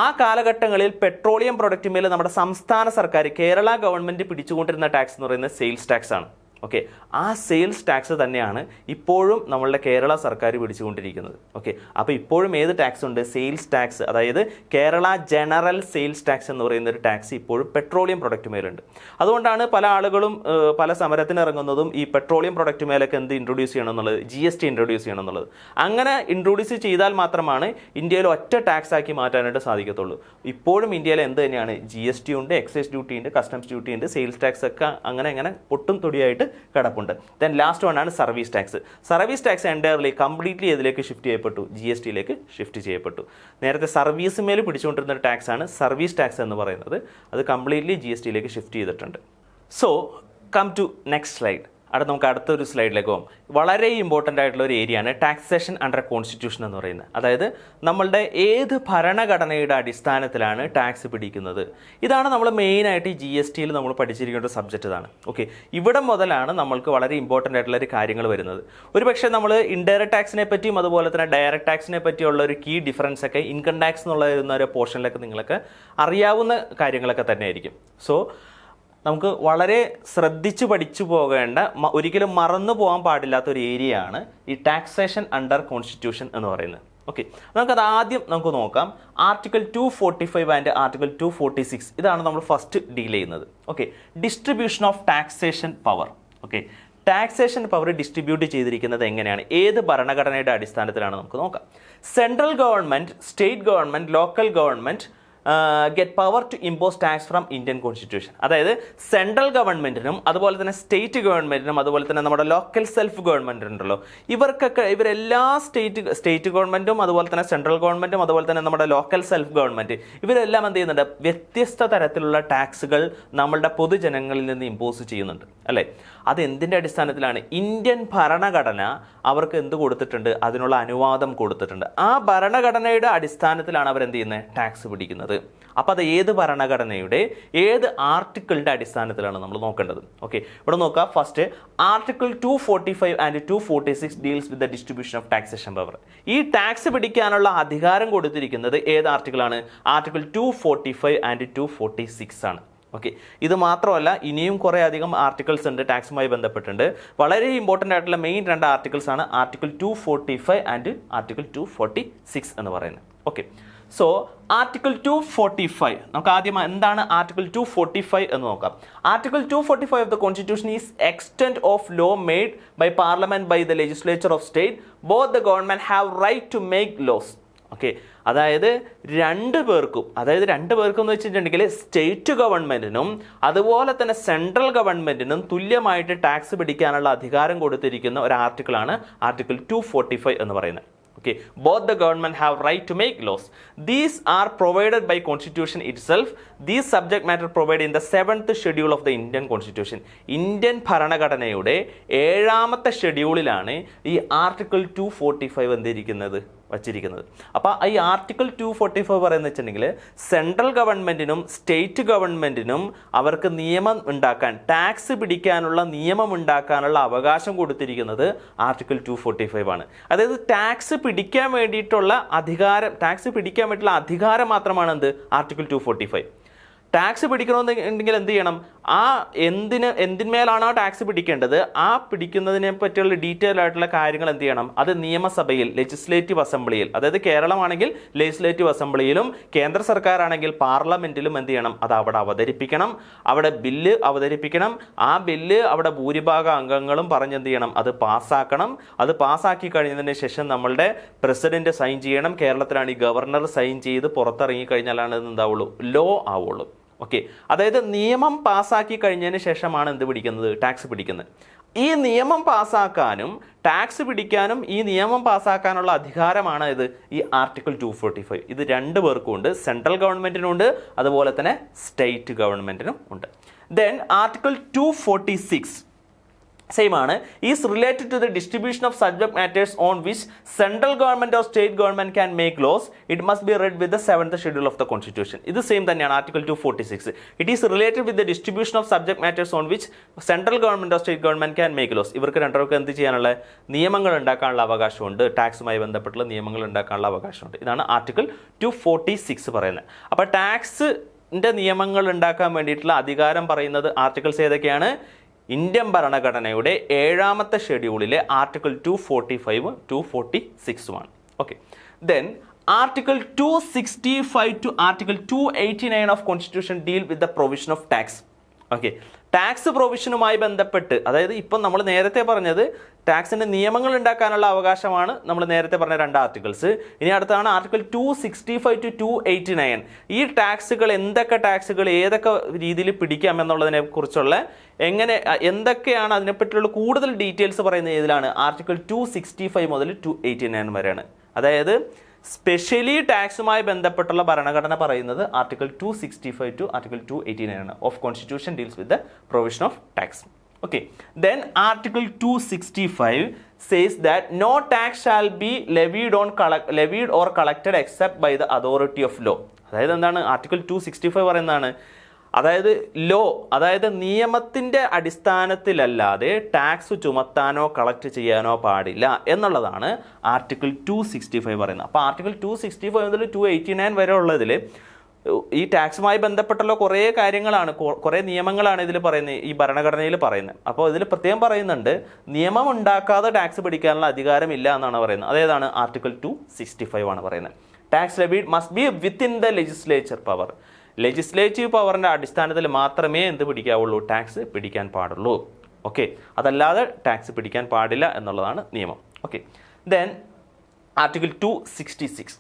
ആ കാലഘട്ടങ്ങളിൽ പെട്രോളിയം പ്രൊഡക്റ്റ് മേലെ നമ്മുടെ സംസ്ഥാന സർക്കാർ, കേരള ഗവൺമെൻറ് പിടിച്ചുകൊണ്ടിരുന്ന ടാക്സ് എന്ന് പറയുന്നത് സെയിൽസ് ടാക്സ് ആണ്. ഓക്കെ, ആ സെയിൽസ് ടാക്സ് തന്നെയാണ് ഇപ്പോഴും നമ്മളുടെ കേരള സർക്കാർ പിടിച്ചുകൊണ്ടിരിക്കുന്നത്. ഓക്കെ, അപ്പോൾ ഇപ്പോഴും ഏത് ടാക്സ് ഉണ്ട്? സെയിൽസ് ടാക്സ്, അതായത് കേരള ജനറൽ സെയിൽസ് ടാക്സ് എന്ന് പറയുന്ന ഒരു ടാക്സ് ഇപ്പോഴും പെട്രോളിയം പ്രൊഡക്റ്റ് മേലുണ്ട്. അതുകൊണ്ടാണ് പല ആളുകളും പല സമരത്തിന് ഇറങ്ങുന്നതും ഈ പെട്രോളിയം പ്രൊഡക്റ്റ് മേലൊക്കെ എന്ത് ഇൻട്രൊഡ്യൂസ് ചെയ്യണം എന്നുള്ളത്, GST ഇൻട്രൊഡ്യൂസ് ചെയ്യണം എന്നുള്ളത്. അങ്ങനെ ഇൻട്രൊഡ്യൂസ് ചെയ്താൽ മാത്രമാണ് ഇന്ത്യയിൽ ഒറ്റ ടാക്സ് ആക്കി മാറ്റാനായിട്ട് സാധിക്കത്തുള്ളൂ. ഇപ്പോഴും ഇന്ത്യയിൽ എന്ത് തന്നെയാണ്? GST ഉണ്ട്, എക്സൈസ് ഡ്യൂട്ടി ഉണ്ട്, കസ്റ്റംസ് ഡ്യൂട്ടി ഉണ്ട്, സെയിൽസ് ടാക്സ് ഒക്കെ അങ്ങനെ പൊട്ടും തൊടിയായിട്ട് കിടപ്പുണ്ട്. ദെൻ ലാസ്റ്റ് വൺ ആണ് service tax. Service tax entirely completely ഇതിലേക്ക് ഷിഫ്റ്റ് ചെയ്യപ്പെട്ടു, GSTയിലേക്ക് ഷിഫ്റ്റ് ചെയ്യപ്പെട്ടു. നേരത്തെ സർവീസ് മേൽ പിടിച്ചുകൊണ്ടിരുന്ന ഒരു ടാക്സ് ആണ് സർവീസ് ടാക്സ് എന്ന് പറയുന്നത്. അത് കംപ്ലീറ്റ്ലി GSTയിലേക്ക് ഷിഫ്റ്റ് ചെയ്തിട്ടുണ്ട്. So come to next slide. നമുക്ക് അടുത്തൊരു സ്ലൈഡിലേക്ക് പോകും. വളരെ ഇമ്പോർട്ടൻ്റ് ആയിട്ടുള്ള ഒരു ഏരിയയാണ് ടാക്സേഷൻ അണ്ടർ കോൺസ്റ്റിറ്റ്യൂഷൻ എന്ന് പറയുന്നത്. അതായത് നമ്മളുടെ ഏത് ഭരണഘടനയുടെ അടിസ്ഥാനത്തിലാണ് ടാക്സ് പിടിക്കുന്നത്. ഇതാണ് നമ്മൾ മെയിനായിട്ട് ഈ GSTയിൽ നമ്മൾ പഠിച്ചിരിക്കേണ്ട ഒരു സബ്ജക്റ്റ് ഇതാണ്. ഓക്കെ, ഇവിടെ മുതലാണ് നമ്മൾക്ക് വളരെ ഇമ്പോർട്ടൻ്റ് ആയിട്ടുള്ള ഒരു കാര്യങ്ങൾ വരുന്നത്. ഒരു പക്ഷേ നമ്മൾ ഇൻഡയറക്റ്റ് ടാക്സിനെ പറ്റിയും അതുപോലെ തന്നെ ഡയറക്റ്റ് ടാക്സിനെ പറ്റിയുള്ള ഒരു കീ ഡിഫറൻസ് ഒക്കെ ഇൻകം ടാക്സ് എന്നുള്ള ഒരു പോർഷനിലൊക്കെ നിങ്ങൾക്ക് അറിയാവുന്ന കാര്യങ്ങളൊക്കെ തന്നെ ആയിരിക്കും. സോ നമുക്ക് വളരെ ശ്രദ്ധിച്ച് പഠിച്ചു പോകേണ്ട, ഒരിക്കലും മറന്നു പോകാൻ പാടില്ലാത്ത ഒരു ഏരിയയാണ് ഈ ടാക്സേഷൻ അണ്ടർ കോൺസ്റ്റിറ്റ്യൂഷൻ എന്ന് പറയുന്നത്. ഓക്കെ, നമുക്കത് ആദ്യം നമുക്ക് നോക്കാം. ആർട്ടിക്കിൾ 245 ആൻഡ് ആർട്ടിക്കിൾ 246 ഇതാണ് നമ്മൾ ഫസ്റ്റ് ഡീൽ ചെയ്യുന്നത്. Okay, distribution of taxation power. Okay, taxation power distribute ചെയ്തിരിക്കുന്നത് എങ്ങനെയാണ്, ഏത് ഭരണഘടനയുടെ അടിസ്ഥാനത്തിലാണ് നമുക്ക് നോക്കാം. Central government, state government, local government get power to impose tax from Indian constitution. അതായത് സെൻട്രൽ ഗവൺമെൻറ്റിനും അതുപോലെ തന്നെ സ്റ്റേറ്റ് ഗവൺമെൻറ്റിനും അതുപോലെ തന്നെ നമ്മുടെ ലോക്കൽ സെൽഫ് ഗവൺമെൻറ് ഉണ്ടല്ലോ, ഇവരെല്ലാ സ്റ്റേറ്റ് ഗവൺമെൻറ്റും അതുപോലെ തന്നെ സെൻട്രൽ ഗവൺമെൻറ്റും അതുപോലെ തന്നെ നമ്മുടെ ലോക്കൽ സെൽഫ് ഗവൺമെൻറ് ഇവരെല്ലാം എന്ത് ചെയ്യുന്നുണ്ട്? വ്യത്യസ്ത തരത്തിലുള്ള ടാക്സുകൾ നമ്മളുടെ പൊതുജനങ്ങളിൽ നിന്ന് ഇമ്പോസ് ചെയ്യുന്നുണ്ട് അല്ലേ? അത് എന്തിൻ്റെ അടിസ്ഥാനത്തിലാണ്? ഇന്ത്യൻ ഭരണഘടന അവർക്ക് എന്ത് കൊടുത്തിട്ടുണ്ട്? അതിനുള്ള അനുവാദം കൊടുത്തിട്ടുണ്ട്. ആ ഭരണഘടനയുടെ അടിസ്ഥാനത്തിലാണ് അവരെന്ത് ചെയ്യുന്നത്? ടാക്സ് പിടിക്കുന്നത്. അപ്പോൾ അത് ഏത് ഭരണഘടനയുടെ ഏത് ആർട്ടിക്കിളിൻ്റെ അടിസ്ഥാനത്തിലാണ് നമ്മൾ നോക്കേണ്ടത്? ഓക്കെ, ഇവിടെ നോക്കാം. First article 245 and 246 deals with the distribution of taxation power. ഈ ടാക്സ് പിടിക്കാനുള്ള അധികാരം കൊടുത്തിരിക്കുന്നത് ഏത് ആർട്ടിക്കിളാണ്? ആർട്ടിക്കിൾ 245 ആൻഡ് 246 ആണ്. ഓക്കെ, ഇത് മാത്രമല്ല ഇനിയും കുറേ അധികം ആർട്ടിക്കിൾസ് ഉണ്ട് ടാക്സുമായി ബന്ധപ്പെട്ടുണ്ട്. വളരെ ഇമ്പോർട്ടൻ്റ് ആയിട്ടുള്ള മെയിൻ 2 ആർട്ടിക്കിൾസ് ആണ് ആർട്ടിക്കിൾ 245 ആൻഡ് ആർട്ടിക്കിൾ 246 എന്ന് പറയുന്നത്. ഓക്കെ, സോ ആർട്ടിക്കിൾ 245 നമുക്ക് ആദ്യം എന്താണ് ആർട്ടിക്കിൾ 245 എന്ന് നോക്കാം. Article 245 of the constitution is extent of law made by parliament by the legislature of state both the government have right to make laws. Okay, അതായത് രണ്ട് പേർക്കും എന്ന് വെച്ചിട്ടുണ്ടെങ്കിൽ സ്റ്റേറ്റ് ഗവൺമെൻറ്റിനും അതുപോലെ തന്നെ സെൻട്രൽ ഗവൺമെൻറ്റിനും തുല്യമായിട്ട് ടാക്സ് പിടിക്കാനുള്ള അധികാരം കൊടുത്തിരിക്കുന്ന ഒരു ആർട്ടിക്കിളാണ് ആർട്ടിക്കിൾ 245 എന്ന് പറയുന്നത്. Okay, both the government have right to make laws. These are provided by Constitution itself. These subject matter provided in the 7th schedule of the Indian Constitution. Indian ഭരണഘടനയുടെ 7ാമത്തെ ഷെഡ്യൂളിലാണ് ഈ article 245 എന്തിരിക്കുന്നത് വച്ചിരിക്കുന്നത്. അപ്പോൾ ഈ ആർട്ടിക്കിൾ 245 പറയുന്നത് വെച്ചിട്ടുണ്ടെങ്കിൽ central ഗവൺമെൻറ്റിനും state ഗവൺമെൻറ്റിനും അവർക്ക് നിയമം ഉണ്ടാക്കാൻ, ടാക്സ് പിടിക്കാനുള്ള നിയമം ഉണ്ടാക്കാനുള്ള അവകാശം കൊടുത്തിരിക്കുന്നത് ആർട്ടിക്കിൾ 245 ആണ്. അതായത് ടാക്സ് പിടിക്കാൻ വേണ്ടിയിട്ടുള്ള അധികാരം മാത്രമാണ് എന്ത് ആർട്ടിക്കിൾ 245. ടാക്സ് പിടിക്കണമെന്നുണ്ടെങ്കിൽ എന്ത് ചെയ്യണം? എന്തിന്മേലാണോ ടാക്സ് പിടിക്കേണ്ടത് ആ പിടിക്കുന്നതിനെ പറ്റിയുള്ള ഡീറ്റെയിൽ ആയിട്ടുള്ള കാര്യങ്ങൾ എന്ത് ചെയ്യണം? അത് നിയമസഭയിൽ, ലെജിസ്ലേറ്റീവ് അസംബ്ലിയിൽ, അതായത് കേരളമാണെങ്കിൽ ലെജിസ്ലേറ്റീവ് അസംബ്ലിയിലും കേന്ദ്ര സർക്കാരാണെങ്കിൽ പാർലമെന്റിലും എന്ത് ചെയ്യണം? അത് അവിടെ അവതരിപ്പിക്കണം. അവിടെ ബില്ല് അവതരിപ്പിക്കണം. ആ ബില്ല് അവിടെ ഭൂരിഭാഗം അംഗങ്ങളും പറഞ്ഞെന്ത് ചെയ്യണം? അത് പാസ്സാക്കണം. അത് പാസ്സാക്കി കഴിഞ്ഞതിന് ശേഷം നമ്മളുടെ പ്രസിഡന്റ് സൈൻ ചെയ്യണം. കേരളത്തിലാണ് ഈ ഗവർണർ സൈൻ ചെയ്ത് പുറത്തിറങ്ങി കഴിഞ്ഞാലാണ് ഇത് എന്താവുള്ളൂ? ലോ ആവുള്ളൂ. ഓക്കെ, അതായത് നിയമം പാസ്സാക്കി കഴിഞ്ഞതിന് ശേഷമാണ് എന്ത് പിടിക്കുന്നത്? ടാക്സ് പിടിക്കുന്നത്. ഈ നിയമം പാസ്സാക്കാനും ടാക്സ് പിടിക്കാനും ഈ നിയമം പാസ്സാക്കാനുള്ള അധികാരമാണ് ഇത് ഈ ആർട്ടിക്കിൾ 245. ഇത് രണ്ട് പേർക്കും ഉണ്ട്, സെൻട്രൽ ഗവൺമെൻറ്റിനുണ്ട്, അതുപോലെ തന്നെ സ്റ്റേറ്റ് ഗവൺമെൻറ്റിനും ഉണ്ട്. ദെൻ ആർട്ടിക്കിൾ 246 സെയിം ആണ്. Is related to the distribution of subject matters on which central government or state government can make laws. It must be read with the 7th schedule of the constitution. ഇത് same തന്നെയാണ് article 246. It is related with the distribution of subject matters on which central government or state government can make laws. ഇവർക്ക് രണ്ടർക്ക് എന്ത് ചെയ്യാനുള്ള നിയമങ്ങൾ ഉണ്ടാക്കാനുള്ള അവകാശമുണ്ട്, ടാക്സുമായി ബന്ധപ്പെട്ടുള്ള നിയമങ്ങൾ ഉണ്ടാക്കാനുള്ള അവകാശമുണ്ട്. ഇതാണ് ആർട്ടിക്കിൾ 246 പറയുന്നത്. അപ്പോൾ ടാക്സിന്റെ നിയമങ്ങൾ ഉണ്ടാക്കാൻ വേണ്ടിയിട്ടുള്ള അധികാരം പറയുന്നത് ആർട്ടിക്കിൾസ് ഏതൊക്കെയാണ്? ഇന്ത്യൻ ഭരണഘടനയുടെ 7th ഷെഡ്യൂളിലെ article 245 246 okay. Then article 265 to article 289 of constitution deal with the provision of tax. Okay, tax പ്രൊവിഷനുമായി ബന്ധപ്പെട്ട്, അതായത് ഇപ്പം നമ്മൾ നേരത്തെ പറഞ്ഞത് ടാക്സിൻ്റെ നിയമങ്ങൾ ഉണ്ടാക്കാനുള്ള അവകാശമാണ് നമ്മൾ നേരത്തെ പറഞ്ഞ 2 ആർട്ടിക്കിൾസ്. ഇനി അടുത്താണ് ആർട്ടിക്കിൾ 265 ടു 289. ഈ ടാക്സുകൾ എന്തൊക്കെ ടാക്സുകൾ ഏതൊക്കെ രീതിയിൽ പിടിക്കാം എന്നുള്ളതിനെ കുറിച്ചുള്ള എന്തൊക്കെയാണ് അതിനെപ്പറ്റിയുള്ള കൂടുതൽ ഡീറ്റെയിൽസ് പറയുന്നത് ഏതിലാണ്? ആർട്ടിക്കിൾ 265 മുതൽ 289 വരെയാണ്. അതായത് സ്പെഷ്യലി ടാക്സുമായി ബന്ധപ്പെട്ടുള്ള ഭരണഘടന പറയുന്നത് ആർട്ടിക്കിൾ 265 ടു ആർട്ടിക്കിൾ 289 ആണ്. Of constitution deals with the provision of tax. Okay, then article 265 says that no tax shall be levied or collected except by the authority of law. അതായത് എന്താണ് article 265 പറയുന്നതാണ്? അതായത് അതായത് നിയമത്തിൻ്റെ അടിസ്ഥാനത്തിലല്ലാതെ ടാക്സ് ചുമത്താനോ കളക്ട് ചെയ്യാനോ പാടില്ല എന്നുള്ളതാണ് ആർട്ടിക്കിൾ 265 പറയുന്നത്. അപ്പോൾ ആർട്ടിക്കിൾ 265 മുതൽ 289 വരെ ഉള്ളതിൽ ഈ ടാക്സുമായി ബന്ധപ്പെട്ടുള്ള കുറേ കാര്യങ്ങളാണ്, കുറേ നിയമങ്ങളാണ് ഇതിൽ പറയുന്നത്, ഈ ഭരണഘടനയിൽ പറയുന്നത്. അപ്പോൾ ഇതിൽ പ്രത്യേകം പറയുന്നുണ്ട് നിയമം ഉണ്ടാക്കാതെ ടാക്സ് പിടിക്കാനുള്ള അധികാരമില്ല എന്നാണ് പറയുന്നത്. അതേതാണ്? ആർട്ടിക്കിൾ 265 ആണ് പറയുന്നത്. Tax levied must be within the legislature power. Legislative പവറിൻ്റെ അടിസ്ഥാനത്തിൽ മാത്രമേ എന്ത് പിടിക്കാവുള്ളൂ? ടാക്സ് പിടിക്കാൻ പാടുള്ളൂ. ഓക്കെ, അതല്ലാതെ ടാക്സ് പിടിക്കാൻ പാടില്ല എന്നുള്ളതാണ് നിയമം. Okay, then article 266.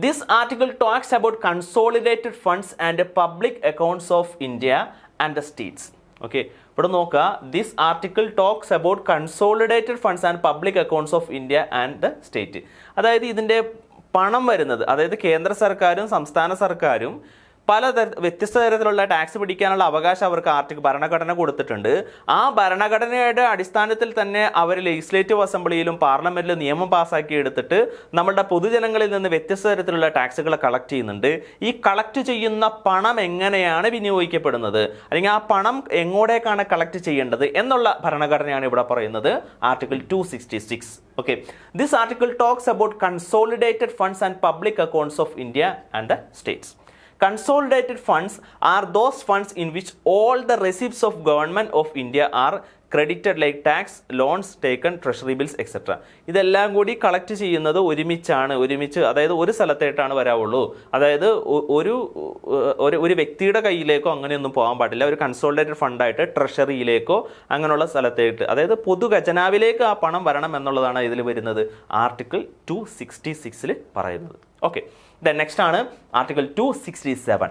This article talks about consolidated funds and public accounts of India and the states. Okay, ഇവിടെ നോക്കുക. This article talks about consolidated funds and public accounts of India and the state. അതായത് ഇതിൻ്റെ പണം വരുന്നത്, അതായത് കേന്ദ്ര സർക്കാരും സംസ്ഥാന സർക്കാരും വ്യത്യസ്ത തരത്തിലുള്ള ടാക്സ് പിടിക്കാനുള്ള അവകാശം അവർക്ക് ഭരണഘടന കൊടുത്തിട്ടുണ്ട്. ആ ഭരണഘടനയുടെ അടിസ്ഥാനത്തിൽ തന്നെ അവർ ലെജിസ്ലേറ്റീവ് അസംബ്ലിയിലും പാർലമെന്റിലും നിയമം പാസ്സാക്കി എടുത്തിട്ട് നമ്മുടെ പൊതുജനങ്ങളിൽ നിന്ന് വ്യത്യസ്ത തരത്തിലുള്ള ടാക്സുകൾ കളക്ട് ചെയ്യുന്നുണ്ട്. ഈ കളക്ട് ചെയ്യുന്ന പണം എങ്ങനെയാണ് വിനിയോഗിക്കപ്പെടുന്നത്, അല്ലെങ്കിൽ ആ പണം എങ്ങോട്ടേക്കാണ് കളക്ട് ചെയ്യേണ്ടത് എന്നുള്ള ഭരണഘടനയാണ് ഇവിടെ പറയുന്നത് article 266. Okay, this article talks about consolidated funds and public accounts of India and the states. Consolidated funds are those funds in which all the receipts of government of India are credited like tax, loans taken, treasury bills, etc. ഇതെല്ലാം കൂടി collect ചെയ്യുന്നത് ഒരുമിച്ച് അതായത് ഒരു സ്ഥലത്തായിട്ടാണ് വരാവുള്ളൂ. അതായത് ഒരു വ്യക്തിയുടെ കയ്യിലേക്കോ അങ്ങനെയൊന്നും പോകാൻ പാടില്ല. ഒരു കൺസോളിഡേറ്റഡ് ഫണ്ടായിട്ട് ട്രഷറിയിലേക്കോ അങ്ങനെയുള്ള സ്ഥലത്തായിട്ട്, അതായത് പൊതു ഖജനാവിലേക്ക് ആ പണം വരണം എന്നുള്ളതാണ് ഇതിൽ വരുന്നത് ആർട്ടിക്കിൾ 266 പറയുന്നത്. ഓക്കെ, ദെൻ നെക്സ്റ്റ് ആണ് ആർട്ടിക്കിൾ 267.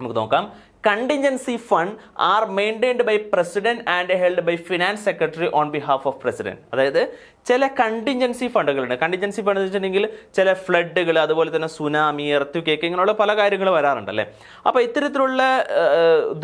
നമുക്ക് നോക്കാം. Contingency fund are maintained by president and held by finance secretary on behalf of president. അതായത് ചില കണ്ടിൻജൻസി ഫണ്ടുകളുണ്ട്. കണ്ടിൻജൻസി ഫണ്ട് എന്ന് വെച്ചിട്ടുണ്ടെങ്കിൽ ചില ഫ്ലഡുകൾ, അതുപോലെ തന്നെ സുനാമി, എർത്ത് ഇങ്ങനെയുള്ള പല കാര്യങ്ങൾ വരാറുണ്ടല്ലേ. അപ്പോൾ ഇത്തരത്തിലുള്ള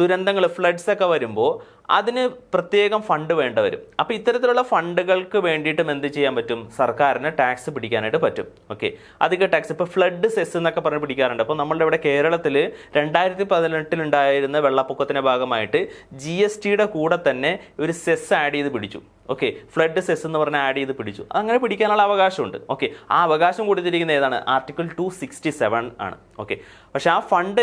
ദുരന്തങ്ങൾ, ഫ്ലഡ്സ് ഒക്കെ വരുമ്പോൾ അതിന് പ്രത്യേകം ഫണ്ട് വേണ്ട വരും. അപ്പോൾ ഇത്തരത്തിലുള്ള ഫണ്ടുകൾക്ക് വേണ്ടിയിട്ടും എന്ത് ചെയ്യാൻ പറ്റും? സർക്കാരിന് ടാക്സ് പിടിക്കാനായിട്ട് പറ്റും. ഓക്കെ, അധിക ടാക്സ് ഇപ്പോൾ ഫ്ലഡ് സെസ് എന്നൊക്കെ പറഞ്ഞ് പിടിക്കാറുണ്ട്. അപ്പോൾ നമ്മളുടെ ഇവിടെ കേരളത്തിൽ 2018 ഉണ്ടായിരുന്ന വെള്ളപ്പൊക്കത്തിൻ്റെ ഭാഗമായിട്ട് GSTയുടെ കൂടെ തന്നെ ഒരു സെസ് ആഡ് ചെയ്ത് പിടിച്ചു. ഓക്കെ, ഫ്ലഡ് സെസ് എന്ന് പറഞ്ഞാൽ ആഡ് ചെയ്ത് പിടിച്ചു. അങ്ങനെ പിടിക്കാനുള്ള അവകാശമുണ്ട്. ഓക്കെ, ആ അവകാശം കൊടുത്തിരിക്കുന്നത് ഏതാണ്? ആർട്ടിക്കിൾ 267 ആണ്. ഓക്കെ, പക്ഷേ ആ ഫണ്ട്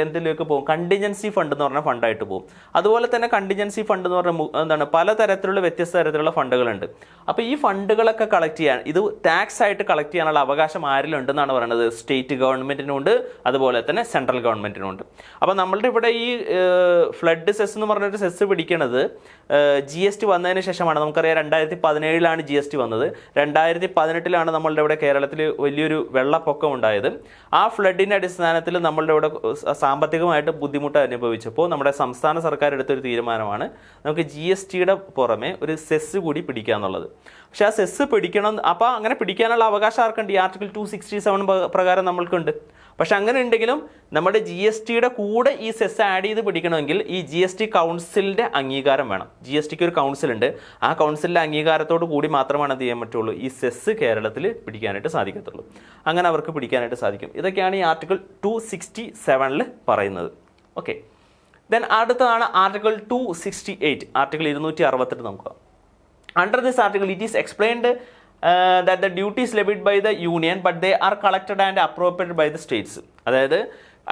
എന്തിലേക്ക് പോകും? കണ്ടിൻജൻസി ഫണ്ട് എന്ന് പറഞ്ഞ ഫണ്ടായിട്ട് പോകും. അതുപോലെ തന്നെ കണ്ടിൻജൻസി ഫണ്ട് എന്ന് പറഞ്ഞാൽ എന്താണ്? പലതരത്തിലുള്ള വ്യത്യസ്ത തരത്തിലുള്ള ഫണ്ടുകളുണ്ട്. അപ്പോൾ ഈ ഫണ്ടുകളൊക്കെ കളക്ട് ചെയ്യാൻ, ഇത് ടാക്സ് ആയിട്ട് കളക്ട് ചെയ്യാനുള്ള അവകാശം ആരിലുണ്ടെന്നാണ് പറയുന്നത്? സ്റ്റേറ്റ് ഗവൺമെൻറ്റിനുണ്ട്, അതുപോലെ തന്നെ സെൻട്രൽ ഗവൺമെൻറ്റിനുണ്ട്. അപ്പോൾ നമ്മളുടെ ഇവിടെ ഈ ഫ്ലഡ് സെസ് എന്ന് പറഞ്ഞൊരു സെസ് പിടിക്കുന്നത് GST വന്നതിന് ശേഷമാണ് ആണ്. നമുക്കറിയാം 2017 GST വന്നത്. 2018 നമ്മളുടെ ഇവിടെ കേരളത്തിൽ വലിയൊരു വെള്ളപ്പൊക്കം ഉണ്ടായത്. ആ ഫ്ലഡിൻ്റെ അടിസ്ഥാനത്തിൽ നമ്മളുടെ ഇവിടെ സാമ്പത്തികമായിട്ട് ബുദ്ധിമുട്ട് അനുഭവിച്ചപ്പോൾ നമ്മുടെ സംസ്ഥാന സർക്കാർ എടുത്തൊരു തീരുമാനമാണ് നമുക്ക് GSTയുടെ പുറമെ ഒരു സെസ് കൂടി പിടിക്കുക എന്നുള്ളത്. പക്ഷെ ആ സെസ് പിടിക്കണം, അപ്പോൾ അങ്ങനെ പിടിക്കാനുള്ള അവകാശം ആർക്കുണ്ട്? ഈ ആർട്ടിക്കിൾ 267 പ്രകാരം നമ്മൾക്കുണ്ട്. പക്ഷെ അങ്ങനെ ഉണ്ടെങ്കിലും നമ്മുടെ GSTയുടെ കൂടെ ഈ സെസ് ആഡ് ചെയ്ത് പിടിക്കണമെങ്കിൽ ഈ GST കൗൺസിലിൻ്റെ അംഗീകാരം വേണം. GSTക്ക് ഒരു കൗൺസിലുണ്ട്. ആ കൗൺസിലിൻ്റെ അംഗീകാരത്തോട് കൂടി മാത്രമാണ് അത് ചെയ്യാൻ പറ്റുള്ളൂ, ഈ സെസ് കേരളത്തിൽ പിടിക്കാനായിട്ട് സാധിക്കത്തുള്ളൂ. അങ്ങനെ അവർക്ക് പിടിക്കാനായിട്ട് സാധിക്കും. ഇതൊക്കെയാണ് ഈ ആർട്ടിക്കിൾ 267 പറയുന്നത്. ഓക്കെ, ദെൻ അടുത്തതാണ് ആർട്ടിക്കിൾ 268, ആർട്ടിക്കിൾ 268 നോക്കുക. Under this article, it is explained that the duties levied by the union, but they are collected and appropriated by the states. അതായത്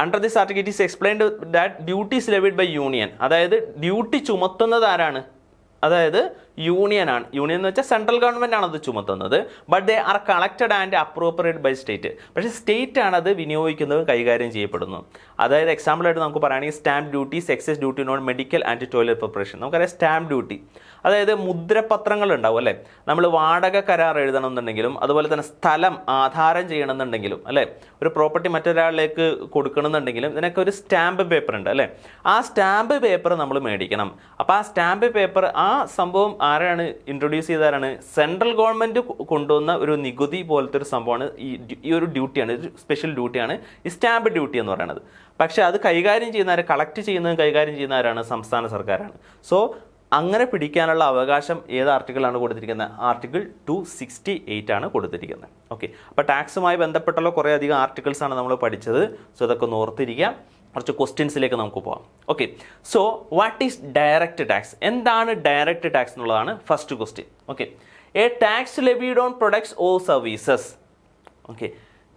under this article, it is explained that duties levied by union, അതായത് duty ചുമത്തുന്നത് ആരാണ്? അതായത് union ആണ്. Union എന്ന് വെച്ചാൽ central government ആണ് അത് ചുമത്തുന്നത്. But they are collected and appropriate by state. പക്ഷേ സ്റ്റേറ്റ് ആണ് അത് വിനിയോഗിക്കുന്നതും കൈകാര്യം ചെയ്യപ്പെടുന്നു. അതായത് എക്സാമ്പിളായിട്ട് നമുക്ക് പറയുകയാണെങ്കിൽ stamp duties, excise duty non medical and toilet preparation. നമുക്കറിയാം സ്റ്റാമ്പ് ഡ്യൂട്ടി, അതായത് മുദ്രപത്രങ്ങൾ ഉണ്ടാവും അല്ലേ, നമ്മൾ വാടക കരാർ എഴുതണമെന്നുണ്ടെങ്കിലും അതുപോലെ തന്നെ സ്ഥലം ആധാരം ചെയ്യണമെന്നുണ്ടെങ്കിലും അല്ലേ, ഒരു പ്രോപ്പർട്ടി മറ്റൊരാളിലേക്ക് കൊടുക്കണമെന്നുണ്ടെങ്കിലും ഇതിനൊക്കെ ഒരു സ്റ്റാമ്പ് പേപ്പർ ഉണ്ട് അല്ലേ. ആ സ്റ്റാമ്പ് പേപ്പർ നമ്മൾ മേടിക്കണം. അപ്പോൾ ആ സ്റ്റാമ്പ് പേപ്പർ, ആ സംഭവം ആരാണ് ഇൻട്രൊഡ്യൂസ് ചെയ്താരാണ്? സെൻട്രൽ ഗവൺമെൻറ് കൊണ്ടുവന്ന ഒരു നികുതി പോലത്തെ ഒരു സംഭവമാണ് ഈ ഒരു ഡ്യൂട്ടിയാണ്, ഒരു സ്പെഷ്യൽ ഡ്യൂട്ടിയാണ് ഈ സ്റ്റാമ്പ് ഡ്യൂട്ടി എന്ന് പറയുന്നത്. പക്ഷേ അത് കൈകാര്യം ചെയ്യുന്നവർ, കളക്ട് ചെയ്യുന്നതും കൈകാര്യം ചെയ്യുന്നവരാണ് സംസ്ഥാന സർക്കാരാണ്. സോ അങ്ങനെ പിടിക്കാനുള്ള അവകാശം ഏത് ആർട്ടിക്കിളാണ് കൊടുത്തിരിക്കുന്നത്? ആർട്ടിക്കിൾ 268 ആണ് കൊടുത്തിരിക്കുന്നത്. ഓക്കെ, അപ്പോൾ ടാക്സുമായി ബന്ധപ്പെട്ടുള്ള കുറേ അധികം ആർട്ടിക്കിൾസ് ആണ് നമ്മൾ പഠിച്ചത്. സോ ഇതൊക്കെ ഒന്ന് ഓർത്തിരിക്കാം. കുറച്ച് ക്വസ്റ്റ്യൻസിലേക്ക് നമുക്ക് പോകാം. Okay, so what is direct tax? എന്താണ് ഡയറക്റ്റ് ടാക്സ് എന്നുള്ളതാണ് first question. Okay, a tax levied on products or services. Okay,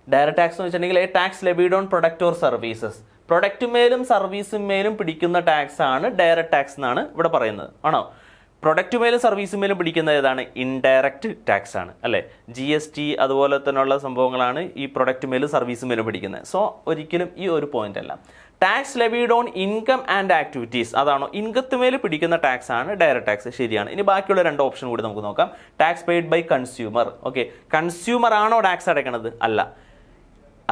direct tax എന്ന് വെച്ചിട്ടുണ്ടെങ്കിൽ a tax levied on product or services. പ്രൊഡക്റ്റുമേലും സർവീസുമേലും പിടിക്കുന്ന ടാക്സ് ആണ് ഡയറക്റ്റ് ടാക്സ് എന്നാണ് ഇവിടെ പറയുന്നത്, ആണോ? പ്രൊഡക്റ്റുമേലും സർവീസുമേലും പിടിക്കുന്ന ഏതാണ്? ഇൻഡയറക്റ്റ് ടാക്സ് ആണ് അല്ലേ. GST അതുപോലെ തന്നെയുള്ള സംഭവങ്ങളാണ് ഈ പ്രൊഡക്റ്റുമേലും സർവീസുമേലും പിടിക്കുന്നത്. സോ ഒരിക്കലും ഈ ഒരു പോയിന്റ് അല്ല. Tax levied on income and activities, അതാണോ? ഇൻകത്തുമേൽ പിടിക്കുന്ന ടാക്സ് ആണ് ഡയറക്റ്റ് ടാക്സ്, ശരിയാണ്. ഇനി ബാക്കിയുള്ള 2 ഓപ്ഷൻ കൂടി നമുക്ക് നോക്കാം. Tax paid by consumer. Okay, consumer ആണോ ടാക്സ് അടയ്ക്കണത്? അല്ല.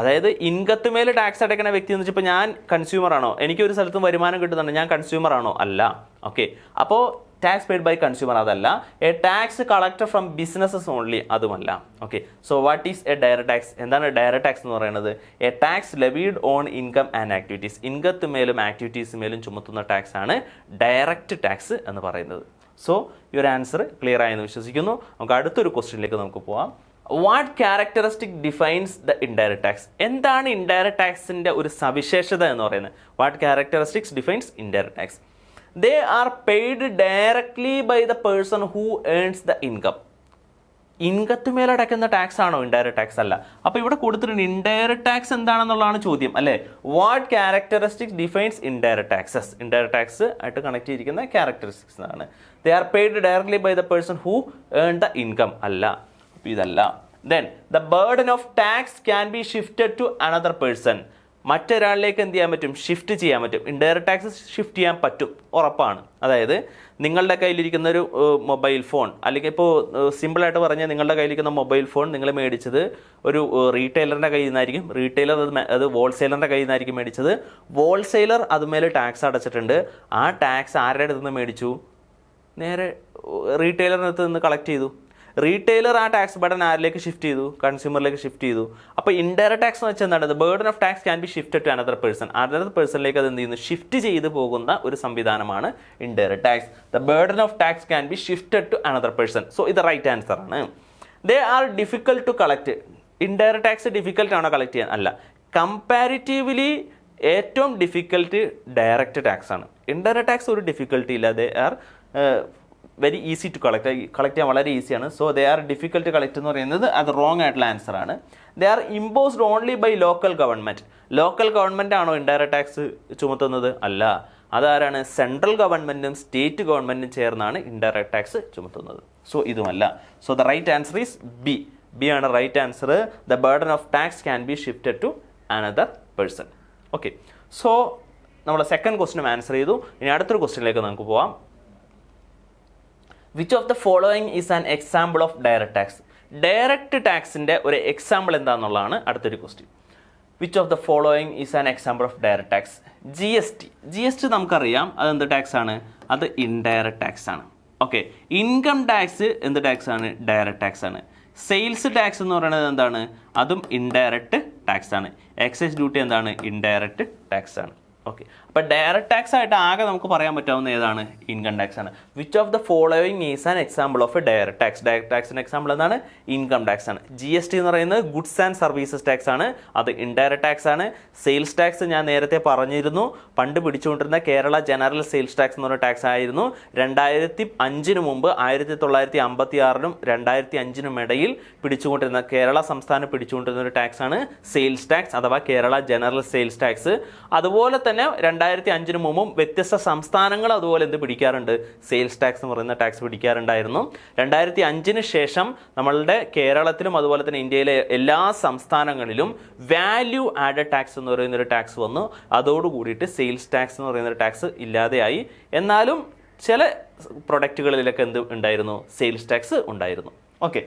അതായത് ഇൻകത്തുമേൽ ടാക്സ് അടയ്ക്കുന്ന വ്യക്തി എന്ന് വെച്ചാൽ ഇപ്പോൾ ഞാൻ കൺസ്യൂമർ ആണോ? എനിക്കൊരു സ്ഥലത്തും വരുമാനം കിട്ടുന്നുണ്ട്, ഞാൻ കൺസ്യൂമർ ആണോ? അല്ല. ഓക്കെ, അപ്പോൾ ടാക്സ് പെയ്ഡ് ബൈ കൺസ്യൂമർ അതല്ല. A tax collected from businesses only, അതുമല്ല. Okay, so what is a direct tax? എന്താണ് ഡയറക്റ്റ് ടാക്സ് എന്ന് പറയുന്നത്? A tax levied on income and activities. ഇൻകത്തുമേലും ആക്ടിവിറ്റീസുമേലും ചുമത്തുന്ന ടാക്സ് ആണ് ഡയറക്റ്റ് ടാക്സ് എന്ന് പറയുന്നത്. സോ ഈ ഒരു ആൻസർ ക്ലിയർ ആയെന്ന് വിശ്വസിക്കുന്നു. നമുക്ക് അടുത്തൊരു ക്വസ്റ്റ്യനിലേക്ക് നമുക്ക് പോവാം. What characteristic defines the indirect tax? എന്താണ് ഇൻഡയറക്റ്റ് ടാക്സിൻ്റെ ഒരു സവിശേഷത എന്ന് പറയുന്നത്? What characteristics defines indirect tax? They are paid directly by the person who earns the income. ഇൻകത്തുമേൽ അടയ്ക്കുന്ന ടാക്സ് ആണോ ഇൻഡയറക്റ്റ് ടാക്സ്? അല്ല. അപ്പോൾ ഇവിടെ കൊടുത്തിട്ടുണ്ട് ഇൻഡയറക്റ്റ് ടാക്സ് എന്താണെന്നുള്ളതാണ് ചോദ്യം അല്ലേ. What characteristics defines indirect taxes? Indirect tax ആയിട്ട് കണക്ട് ചെയ്തിരിക്കുന്ന ക്യാരക്ടറിസ്റ്റിക്സ് ആണ്. They are paid directly by the person who earn the income, അല്ല. ഇതല്ല. Then the burden of tax can be shifted to another person. മറ്റൊരാളിലേക്ക് എന്ത് ചെയ്യാൻ പറ്റും? Shift ചെയ്യാൻ പറ്റും. ഇൻഡയറക്റ്റ് ടാക്സ് ഷിഫ്റ്റ് ചെയ്യാൻ പറ്റും, ഉറപ്പാണ്. അതായത് നിങ്ങളുടെ കയ്യിലിരിക്കുന്ന ഒരു മൊബൈൽ ഫോൺ, അല്ലെങ്കിൽ ഇപ്പോൾ സിമ്പിളായിട്ട് പറഞ്ഞാൽ നിങ്ങളുടെ കയ്യിലിരിക്കുന്ന മൊബൈൽ ഫോൺ നിങ്ങൾ മേടിച്ചത് ഒരു റീറ്റെയിലറിൻ്റെ കയ്യിൽ നിന്നായിരിക്കും. റീറ്റെയിലർ അത് ഹോൾസെയിലറിൻ്റെ കയ്യിൽ നിന്നായിരിക്കും മേടിച്ചത്. ഹോൾസെയിലർ അതുമേൽ ടാക്സ് അടച്ചിട്ടുണ്ട്. ആ ടാക്സ് ആരുടെ അടുത്ത് നിന്ന് മേടിച്ചു? നേരെ റീറ്റെയിലറിൻ്റെ അടുത്ത് നിന്ന് കളക്ട് ചെയ്തു. റീറ്റെയിലർ ആ ടാക്സ് ബർഡൻ ആരിലേക്ക് ഷിഫ്റ്റ് ചെയ്തു? കൺസ്യൂമറിലേക്ക് ഷിഫ്റ്റ് ചെയ്തു. അപ്പോൾ ഇൻഡയറക്റ്റ് ടാക്സ് എന്ന് വെച്ചാൽ എന്താണ്? The burden of tax can be shifted to another person. Another പേഴ്സണിലേക്ക് അത് എന്ത് ചെയ്യുന്നു? ഷിഫ്റ്റ് ചെയ്ത് പോകുന്ന ഒരു സംവിധാനമാണ് indirect tax. The burden of tax can be shifted to another person. So ഇത് റൈറ്റ് ആൻസർ ആണ്. They are difficult to collect. Indirect tax difficult ആണോ കളക്ട് ചെയ്യാൻ? അല്ല. കമ്പാരിറ്റീവ്ലി ഏറ്റവും ഡിഫിക്കൽട്ട് ഡയറക്റ്റ് ടാക്സ് ആണ്. ഇൻഡയറക്റ്റ് ടാക്സ് ഒരു ഡിഫിക്കൽട്ടി ഇല്ല. They are very easy to collect ചെയ്യാൻ വളരെ ഈസിയാണ്. So they are difficult collect എന്ന് പറയുന്നത് അത് റോങ് ആയിട്ടുള്ള ആൻസർ ആണ്. They are imposed only by local government. Local government ആണോ ഇൻഡയറക്റ്റ് ടാക്സ് ചുമത്തുന്നത്? അല്ല. അതാരാണ്? സെൻട്രൽ ഗവൺമെൻറ്റും സ്റ്റേറ്റ് ഗവൺമെൻറ്റും ചേർന്നാണ് ഇൻഡയറക്റ്റ് ടാക്സ് ചുമത്തുന്നത്. സോ ഇതുമല്ല. So the right answer is B. B ആണ് right answer. The burden of tax can be shifted to another person. Okay, so നമ്മൾ സെക്കൻഡ് ക്വസ്റ്റിനും ആൻസർ ചെയ്തു. ഇനി അടുത്തൊരു ക്വസ്റ്റിനിലേക്ക് നമുക്ക് പോവാം. Which of the following is an example of direct tax. Direct ടാക്സിൻ്റെ ഒരു എക്സാമ്പിൾ എന്താണെന്നുള്ളതാണ് അടുത്തൊരു question. Which of the following is an example of direct tax. G S T നമുക്കറിയാം അതെന്ത് ടാക്സ് ആണ്, അത് ഇൻഡയറക്റ്റ് ടാക്സ് ആണ്. ഓക്കെ, ഇൻകം ടാക്സ് എന്ത് ടാക്സ് ആണ്, ഡയറക്റ്റ് ടാക്സ് ആണ്. സെയിൽസ് ടാക്സ് എന്ന് പറയുന്നത് എന്താണ്, അതും ഇൻഡയറക്റ്റ് ടാക്സ് ആണ്. എക്സൈസ് ഡ്യൂട്ടി എന്താണ്, ഇൻഡയറക്റ്റ് ടാക്സ് ആണ്. ഓക്കെ, അപ്പോൾ ഡയറക്റ്റ് ടാക്സ് ആയിട്ട് ആകെ നമുക്ക് പറയാൻ പറ്റാവുന്ന ഏതാണ്, ഇൻകം ടാക്സ് ആണ്. Which of the following is an example of a direct tax. Direct ടാക്സിൻ്റെ എക്സാമ്പിൾ എന്താണ്, ഇൻകം ടാക്സ് ആണ്. ജി എസ് ടി എന്ന് പറയുന്നത് ഗുഡ്സ് ആൻഡ് സർവീസസ് ടാക്സ് ആണ്, അത് ഇൻഡയറക്റ്റ് ടാക്സ് ആണ്. സെയിൽസ് ടാക്സ് ഞാൻ നേരത്തെ പറഞ്ഞിരുന്നു, പണ്ട് പിടിച്ചുകൊണ്ടിരുന്ന കേരള ജനറൽ സെയിൽസ് ടാക്സ് എന്ന് പറയുന്ന ടാക്സ് ആയിരുന്നു. 2005 മുമ്പ് 1956 2005 ഇടയിൽ പിടിച്ചുകൊണ്ടിരുന്ന കേരള സംസ്ഥാനം പിടിച്ചുകൊണ്ടിരുന്ന ഒരു ടാക്സ് ആണ് സെയിൽസ് ടാക്സ് അഥവാ കേരള ജനറൽ സെയിൽസ് ടാക്സ്. അതുപോലെ തന്നെ 2005 മുമ്പും വ്യത്യസ്ത സംസ്ഥാനങ്ങൾ അതുപോലെ എന്ത് പിടിക്കാറുണ്ട്, സെയിൽസ് ടാക്സ് എന്ന് പറയുന്ന ടാക്സ് പിടിക്കാറുണ്ടായിരുന്നു. 2005 ശേഷം നമ്മളുടെ കേരളത്തിലും അതുപോലെ തന്നെ ഇന്ത്യയിലെ എല്ലാ സംസ്ഥാനങ്ങളിലും വാല്യൂ ആഡഡ് ടാക്സ് എന്ന് പറയുന്നൊരു ടാക്സ് വന്നു. അതോടുകൂടിയിട്ട് സെയിൽസ് ടാക്സ് എന്ന് പറയുന്നൊരു ടാക്സ് ഇല്ലാതെയായി. എന്നാലും ചില പ്രൊഡക്റ്റുകളിലൊക്കെ എന്ത് ഉണ്ടായിരുന്നു, സെയിൽസ് ടാക്സ് ഉണ്ടായിരുന്നു. ഓക്കെ,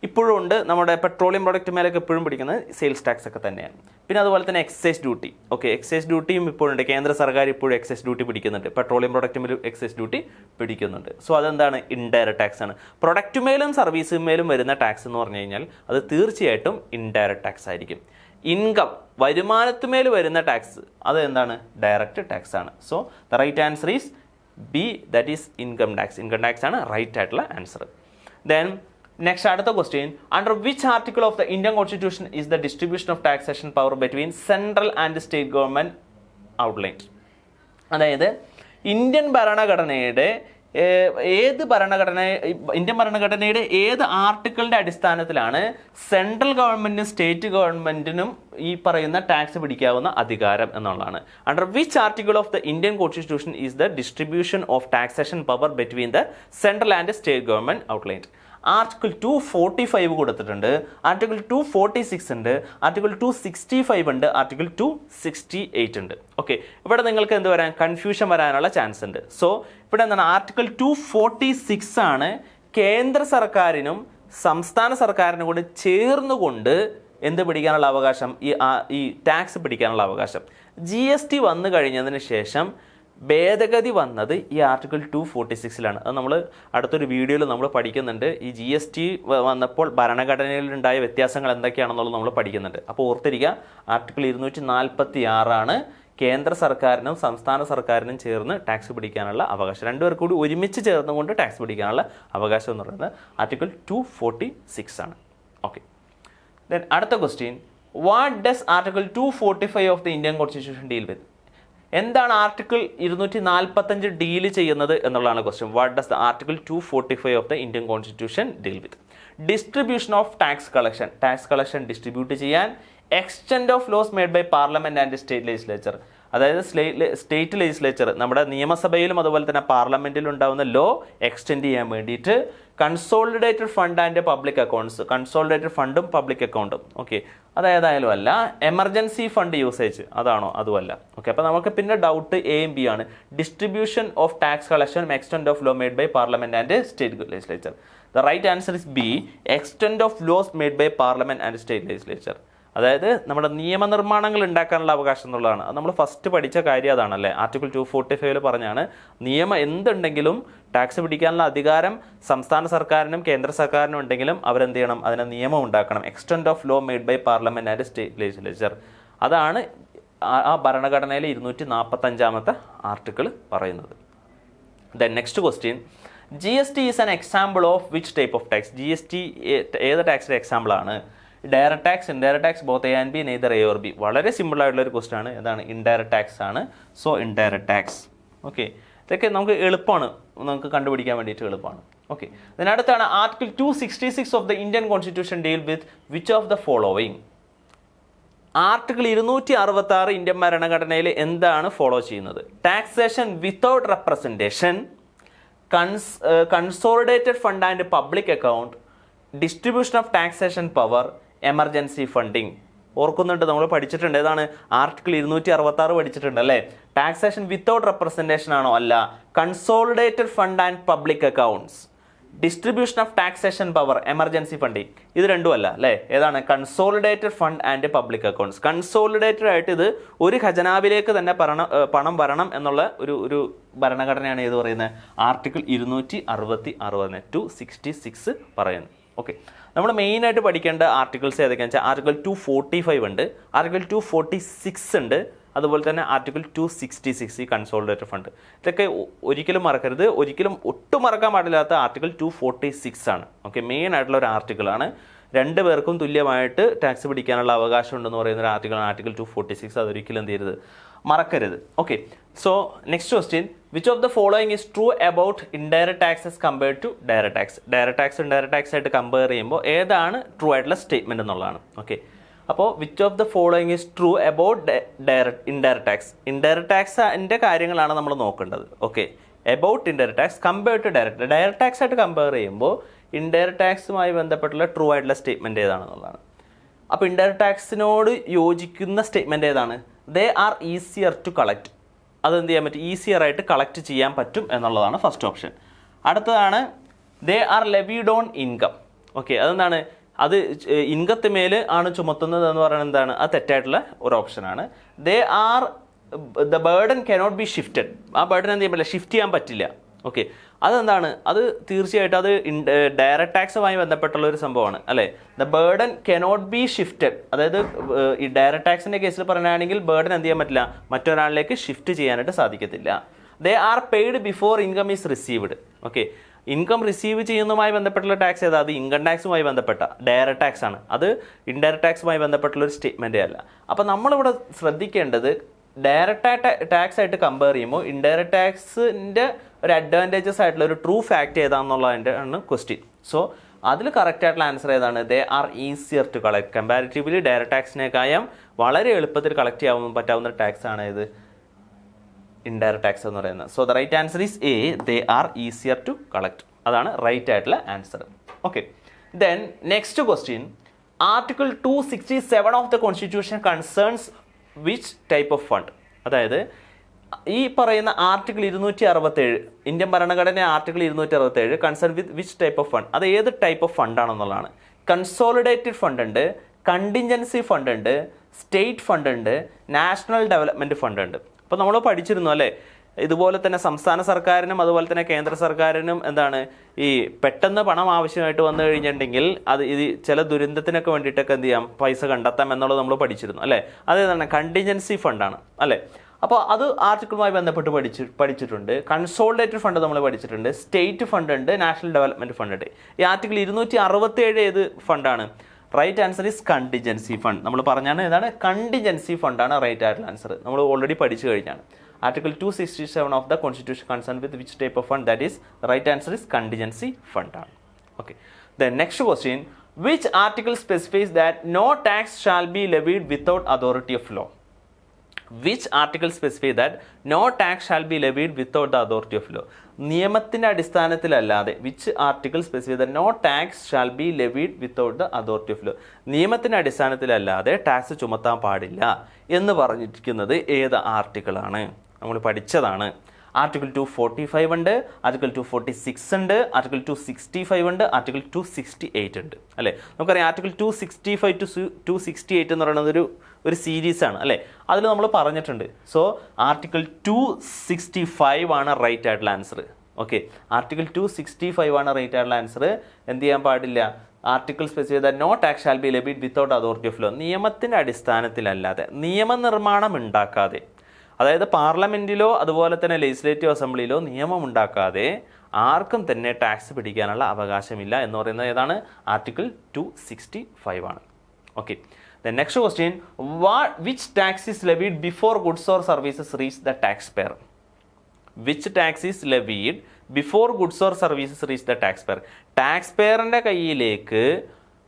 ഇപ്പോഴും ഉണ്ട്. നമ്മുടെ പെട്രോളിയം പ്രൊഡക്റ്റ് മേലൊക്കെ എപ്പോഴും പിടിക്കുന്നത് സെയിൽസ് ടാക്സ് ഒക്കെ തന്നെയാണ്. പിന്നെ അതുപോലെ തന്നെ എക്സൈസ് ഡ്യൂട്ടി. ഓക്കെ, എക്സൈസ് ഡ്യൂട്ടിയും ഇപ്പോഴുണ്ട്. കേന്ദ്ര സർക്കാർ ഇപ്പോഴും എക്സൈസ് ഡ്യൂട്ടി പിടിക്കുന്നുണ്ട്. പെട്രോളിയം പ്രൊഡക്റ്റ് മേലും എക്സൈസ് ഡ്യൂട്ടി പിടിക്കുന്നുണ്ട്. സോ അതെന്താണ്, ഇൻഡയറക്റ്റ് ടാക്സ് ആണ്. പ്രൊഡക്റ്റ് മേലും സർവീസ് മേലും വരുന്ന ടാക്സ് എന്ന് പറഞ്ഞു കഴിഞ്ഞാൽ അത് തീർച്ചയായിട്ടും ഇൻഡയറക്റ്റ് ടാക്സ് ആയിരിക്കും. ഇൻകം, വരുമാനത്തുമേൽ വരുന്ന ടാക്സ് അത് എന്താണ്, ഡയറക്റ്റ് ടാക്സ് ആണ്. So the right answer is B, that is income tax. Income tax ആണ് റൈറ്റ് ആയിട്ടുള്ള ആൻസർ. ദെൻ നെക്സ്റ്റ് അടുത്ത question, under which article of the Indian constitution is the distribution of taxation power between central and state government outlined. അതായത് Indian ഭരണഘടനയുടെ Indian ഭരണഘടനയുടെ ഏത് ആർട്ടിക്കിളിന്റെ അടിസ്ഥാനത്തിലാണ് central ഗവൺമെന്റിനും state ഗവൺമെന്റിനും ഈ പറയുന്ന ടാക്സ് പിടിക്കാവുന്ന അധികാരം എന്നുള്ളതാണ്. Under which article of the Indian constitution is the distribution of taxation power between the central and state government outlined. Article 245 കൊടുത്തിട്ടുണ്ട്, ആർട്ടിക്കിൾ 246 ഉണ്ട്, ആർട്ടിക്കിൾ 265 ഉണ്ട്, ആർട്ടിക്കിൾ 268 ഉണ്ട്. ഓക്കെ, ഇവിടെ നിങ്ങൾക്ക് എന്ത് വരാൻ, കൺഫ്യൂഷൻ വരാനുള്ള ചാൻസ് ഉണ്ട്. സോ ഇവിടെ എന്താണ്, ആർട്ടിക്കിൾ 246 ആണ് കേന്ദ്ര സർക്കാരിനും സംസ്ഥാന സർക്കാരിനും കൂടി ചേർന്നുകൊണ്ട് എന്ത് പിടിക്കാനുള്ള അവകാശം, ഈ ടാക്സ് പിടിക്കാനുള്ള അവകാശം. ജി എസ് ടി വന്നു കഴിഞ്ഞതിന് ശേഷം ഭേദഗതി വന്നത് ഈ ആർട്ടിക്കിൾ 246 അത് നമ്മൾ അടുത്തൊരു വീഡിയോയിൽ നമ്മൾ പഠിക്കുന്നുണ്ട്. ഈ ജി എസ് ടി വന്നപ്പോൾ ഭരണഘടനയിലുണ്ടായ വ്യത്യാസങ്ങൾ എന്തൊക്കെയാണെന്നുള്ളത് നമ്മൾ പഠിക്കുന്നുണ്ട്. അപ്പോൾ ഓർത്തിരിക്കുക, ആർട്ടിക്കിൾ 246 കേന്ദ്ര സർക്കാരിനും സംസ്ഥാന സർക്കാരിനും ചേർന്ന് ടാക്സ് പിടിക്കാനുള്ള അവകാശം. രണ്ടുപേർക്കും കൂടി ഒരുമിച്ച് ചേർന്നുകൊണ്ട് ടാക്സ് പിടിക്കാനുള്ള അവകാശം എന്ന് പറയുന്നത് ആർട്ടിക്കിൾ 246 ആണ്. ഓക്കെ, ദെൻ അടുത്ത question, what does article 245 of the Indian constitution deal with. എന്താണ് ആർട്ടിക്കിൾ 245 ഡീൽ ചെയ്യുന്നത് എന്നുള്ളതാണ് question. What does the article 245 of the Indian constitution deal with. Distribution of tax collection distribute ചെയ്യാൻ, extend of laws made by parliament and state legislature. അതായത് state legislature നമ്മുടെ നിയമസഭയിലും അതുപോലെ തന്നെ പാർലമെന്റിലും ഉണ്ടാകുന്ന ലോ എക്സ്റ്റെൻഡ് ചെയ്യാൻ വേണ്ടിയിട്ട്, consolidated fund and public accounts, consolidated ഫണ്ടും പബ്ലിക് അക്കൗണ്ടും. ഓക്കെ, അതേതായാലും അല്ല. എമർജൻസി ഫണ്ട് യൂസേജ് അതാണോ, അതുമല്ല. ഓക്കെ, അപ്പോൾ നമുക്ക് പിന്നെ ഡൗട്ട് എയും ബി ആണ്. Distribution of tax collection, extend of law made by parliament and state legislature. The right answer is B, extend of laws made by parliament and state legislature. അതായത് നമ്മുടെ നിയമനിർമ്മാണങ്ങൾ ഉണ്ടാക്കാനുള്ള അവകാശം എന്നുള്ളതാണ്. അത് നമ്മൾ ഫസ്റ്റ് പഠിച്ച കാര്യം അതാണല്ലേ. ആർട്ടിക്കിൾ 245 പറഞ്ഞാണ് നിയമം എന്തുണ്ടെങ്കിലും ടാക്സ് പിടിക്കാനുള്ള അധികാരം സംസ്ഥാന സർക്കാരിനും കേന്ദ്ര സർക്കാരിനും ഉണ്ടെങ്കിലും അവരെന്ത് ചെയ്യണം, അതിനെ നിയമം ഉണ്ടാക്കണം. Extend of law made by parliament and state legislature. അതാണ് ആ ഭരണഘടനയിലെ 245 ആർട്ടിക്കിൾ പറയുന്നത്. Then next question, G S T is an example of which type of tax. G S T ഏത് ടാക്സിൻ്റെ എക്സാമ്പിൾ ആണ്? Direct tax, indirect tax, both A and B, neither A or B. വളരെ simple ആയിട്ടുള്ള ഒരു question ആണ്. എന്താണ്, indirect tax ആണ്. So indirect tax. Okay, ഇതൊക്കെ നമുക്ക് എളുപ്പമാണ്, നമുക്ക് കണ്ടുപിടിക്കാൻ വേണ്ടിയിട്ട് എളുപ്പമാണ്. ഓക്കെ, ഇതിനടുത്താണ് article 266 of the Indian constitution deal with which of the following. Article 266 Indian ഭരണഘടനയിൽ എന്താണ് ഫോളോ ചെയ്യുന്നത്? Taxation without representation, consolidated fund and public account, distribution of taxation power, emergency funding. ഓർക്കുന്നുണ്ട്, നമ്മൾ പഠിച്ചിട്ടുണ്ട്. ഏതാണ്? ആർട്ടിക്കിൾ 266 പഠിച്ചിട്ടുണ്ട് അല്ലേ. ടാക്സേഷൻ വിത്തൗട്ട് റെപ്രസെൻറ്റേഷൻ ആണോ? അല്ല. Consolidated fund and public accounts, distribution of taxation power, emergency funding, ഇത് രണ്ടുമല്ല അല്ലേ. ഏതാണ്? Consolidated fund and public accounts. Consolidated ആയിട്ട് ഇത് ഒരു ഖജനാവിലേക്ക് തന്നെ പണം വരണം എന്നുള്ള ഒരു ഭരണഘടനയാണ് ഏത് പറയുന്നത്? ആർട്ടിക്കിൾ 266 266 പറയുന്നത്. ഓക്കെ, നമ്മൾ മെയിനായിട്ട് പഠിക്കേണ്ട ആർട്ടിക്കിൾസ് ഏതൊക്കെയാണെന്ന് വെച്ചാൽ ആർട്ടിക്കിൾ 245 ഉണ്ട്, ആർട്ടിക്കിൾ 246 ഉണ്ട്, അതുപോലെ തന്നെ ആർട്ടിക്കിൾ 266 ഈ കൺസോളിഡേറ്റഡ് ഫണ്ട്. ഇതൊക്കെ ഒരിക്കലും മറക്കരുത്. ഒരിക്കലും ഒട്ടും മറക്കാൻ പാടില്ലാത്ത ആർട്ടിക്കിൾ 246 ആണ്. ഓക്കെ, മെയിൻ ആയിട്ടുള്ള ഒരു ആർട്ടിക്കിളാണ്. രണ്ട് പേർക്കും തുല്യമായിട്ട് ടാക്സ് പിടിക്കാനുള്ള അവകാശം ഉണ്ടെന്ന് പറയുന്ന ഒരു ആർട്ടിക്കിളാണ് ആർട്ടിക്കിൾ 246. അതൊരിക്കലും എന്ത് ചെയ്യരുത്, മറക്കരുത്. Okay, so next question, which of the following is true about indirect taxes compared to direct tax. Direct tax indirect tax ആയിട്ട് കമ്പയർ ചെയ്യുമ്പോൾ ഏതാണ് ട്രൂ ആയിട്ടുള്ള സ്റ്റേറ്റ്മെന്റ് എന്നുള്ളതാണ്. ഓക്കെ, അപ്പോൾ which of the following is true about indirect tax. Indirect ടാക്സിൻ്റെ കാര്യങ്ങളാണ് നമ്മൾ നോക്കേണ്ടത്. Okay, about indirect tax compared to direct tax ആയിട്ട് കമ്പയർ ചെയ്യുമ്പോൾ ഇൻഡയറക്റ്റ് ടാക്സുമായി ബന്ധപ്പെട്ടുള്ള ട്രൂ ആയിട്ടുള്ള സ്റ്റേറ്റ്മെന്റ് ഏതാണെന്നുള്ളതാണ്. അപ്പോൾ ഇൻഡയറക്റ്റ് ടാക്സിനോട് യോജിക്കുന്ന സ്റ്റേറ്റ്മെന്റ് ഏതാണ്? They are easier to collect. അതെന്ത് ചെയ്യാൻ പറ്റും? ഈസിയർ ആയിട്ട് കളക്ട് ചെയ്യാൻ പറ്റും എന്നുള്ളതാണ് ഫസ്റ്റ് ഓപ്ഷൻ. അടുത്തതാണ് ദേ are levied on income. Okay, അതെന്താണ്? അത് ഇൻകത്തിമേൽ ആണ് ചുമത്തുന്നത് എന്ന് പറയുന്നത് എന്താണ്? അത് തെറ്റായിട്ടുള്ള ഒരു ഓപ്ഷനാണ്. They are the burden cannot be shifted. ആ ബേർഡൻ എന്ത് ചെയ്യാൻ പറ്റില്ല? ഷിഫ്റ്റ് ചെയ്യാൻ പറ്റില്ല. ഓക്കെ, അതെന്താണ്? അത് തീർച്ചയായിട്ടും അത് ഡയറക്റ്റ് ടാക്സുമായി ബന്ധപ്പെട്ടുള്ള ഒരു സംഭവമാണ് അല്ലേ. The burden cannot be shifted, അതായത് ഈ ഡയറക്റ്റ് ടാക്സിൻ്റെ കേസിൽ പറയുകയാണെങ്കിൽ ബേർഡൻ എന്ത് ചെയ്യാൻ പറ്റില്ല? മറ്റൊരാളിലേക്ക് ഷിഫ്റ്റ് ചെയ്യാനായിട്ട് സാധിക്കത്തില്ല. They are paid before income is received. Okay, income receive ചെയ്യുന്നതുമായി ബന്ധപ്പെട്ടുള്ള ടാക്സ് ഏതാ? അത് ഇൻകം ടാക്സുമായി ബന്ധപ്പെട്ട ഡയറക്റ്റ് ടാക്സ് ആണ്. അത് ഇൻഡയറക്റ്റ് ടാക്സുമായി ബന്ധപ്പെട്ടുള്ള ഒരു സ്റ്റേറ്റ്മെൻറ്റേ അല്ല. അപ്പോൾ നമ്മളിവിടെ ശ്രദ്ധിക്കേണ്ടത് ഡയറക്റ്റ് ടാക്സ് ആയിട്ട് കമ്പയർ ചെയ്യുമ്പോൾ ഇൻഡയറക്റ്റ് ടാക്സിൻ്റെ ഒരു അഡ്വാൻറ്റേജസ് ആയിട്ടുള്ള ഒരു ട്രൂ ഫാക്റ്റ് ഏതാണെന്നുള്ളതിൻ്റെ ആണ് ക്വസ്റ്റ്യൻ. സോ അതിൽ കറക്റ്റ് ആയിട്ടുള്ള ആൻസർ ഏതാണ്? They are easier to collect. Comparatively direct ടാക്സിനേക്കാളും വളരെ എളുപ്പത്തിൽ കളക്ട് ചെയ്യാൻ പറ്റാവുന്ന ടാക്സ് ആണ് ഇത് ഇൻഡയറക്റ്റ് ടാക്സ് എന്ന് പറയുന്നത്. So the right answer is A, they are easier to collect. അതാണ് റൈറ്റ് ആയിട്ടുള്ള answer. Okay, then next question, article 267 of the constitution concerns which type of fund. അതായത് ഈ പറയുന്ന ആർട്ടിക്കിൾ 267 ഇന്ത്യൻ ഭരണഘടന article 267 concern with which type of fund, അത് ഏത് type of ഫണ്ടാണെന്നുള്ളതാണ്. Consolidated fund ഉണ്ട്, കണ്ടിൻജൻസി ഫണ്ട് ഉണ്ട്, സ്റ്റേറ്റ് ഫണ്ട് ഉണ്ട്, നാഷണൽ ഡെവലപ്മെൻറ്റ് ഫണ്ട് ഉണ്ട്. അപ്പോൾ നമ്മൾ പഠിച്ചിരുന്നു അല്ലേ, ഇതുപോലെ തന്നെ സംസ്ഥാന സർക്കാരിനും അതുപോലെ തന്നെ കേന്ദ്ര സർക്കാരിനും എന്താണ് ഈ പെട്ടെന്ന് പണം ആവശ്യമായിട്ട് വന്നു കഴിഞ്ഞിട്ടുണ്ടെങ്കിൽ ഇത് ചില ദുരന്തത്തിനൊക്കെ വേണ്ടിയിട്ടൊക്കെ എന്ത് ചെയ്യാം, പൈസ കണ്ടെത്താം എന്നുള്ളത് നമ്മൾ പഠിച്ചിരുന്നു അല്ലേ. അതേതാണ് കണ്ടിൻജൻസി ഫണ്ടാണ് അല്ലേ. അപ്പോൾ അത് ആർട്ടിക്കിളുമായി ബന്ധപ്പെട്ട് പഠിച്ചിട്ടുണ്ട്. കൺസോളിഡേറ്റഡ് ഫണ്ട് നമ്മൾ പഠിച്ചിട്ടുണ്ട്, സ്റ്റേറ്റ് ഫണ്ട് ഉണ്ട്, നാഷണൽ ഡെവലപ്മെൻറ്റ് ഫണ്ട് ഉണ്ട്. ഈ ആർട്ടിക്കിൾ 267 ഏത് ഫണ്ടാണ്? Right answer is contingency fund. നമ്മൾ പറഞ്ഞാണ് ഏതാണ്? കണ്ടിൻജൻസി ഫണ്ടാണ് റൈറ്റ് ആയിട്ടുള്ള ആൻസർ. നമ്മൾ ഓൾറെഡി പഠിച്ചു കഴിഞ്ഞാണ്. Article 267 of the constitution concern with which type of fund, that is right answer is contingency ഫണ്ടാണ്. Okay, then next question, which article specifies that no tax shall be levied without authority of law. Which article specify that no tax shall be levied without the authority of law. നിയമത്തിൻ്റെ അടിസ്ഥാനത്തിലല്ലാതെ which article specify that no tax shall be levied without the authority of law. നിയമത്തിൻ്റെ അടിസ്ഥാനത്തിലല്ലാതെ tax ചുമത്താൻ പാടില്ല എന്ന് പറഞ്ഞിരിക്കുന്നത് ഏത് ആർട്ടിക്കിളാണ്? നമ്മൾ പഠിച്ചതാണ്. ആർട്ടിക്കിൾ 245 ഉണ്ട്, ആർട്ടിക്കിൾ 246 ഉണ്ട്, ആർട്ടിക്കിൾ 265 ഉണ്ട്, ആർട്ടിക്കിൾ 268 ഉണ്ട് അല്ലേ. നമുക്കറിയാം ആർട്ടിക്കിൾ 265 to 268 എന്ന് പറയുന്നത് ഒരു സീരീസാണ് അല്ലേ. അതിൽ നമ്മൾ പറഞ്ഞിട്ടുണ്ട്. സോ ആർട്ടിക്കിൾ 265 ആണ് റൈറ്റ് ആയിട്ടുള്ള ആൻസർ. ഓക്കെ, ആർട്ടിക്കിൾ 265 ആണ് റൈറ്റ് ആയിട്ടുള്ള ആൻസർ. എന്ത് ചെയ്യാൻ പാടില്ല? Article specify that no tax shall be levied without authority of law. നിയമത്തിൻ്റെ അടിസ്ഥാനത്തിലല്ലാതെ, നിയമനിർമ്മാണം ഉണ്ടാക്കാതെ, അതായത് പാർലമെൻറ്റിലോ അതുപോലെ തന്നെ ലെജിസ്ലേറ്റീവ് അസംബ്ലിയിലോ നിയമം ഉണ്ടാക്കാതെ ആർക്കും തന്നെ ടാക്സ് പിടിക്കാനുള്ള അവകാശമില്ല എന്ന് പറയുന്നത് ഏതാണ്? ആർട്ടിക്കിൾ 265 ആണ്. Okay, then next question, which tax is levied before goods or services reach the taxpayer. Which tax is levied before goods or services reach the taxpayer. Tax പെയറിൻ്റെ കയ്യിലേക്ക്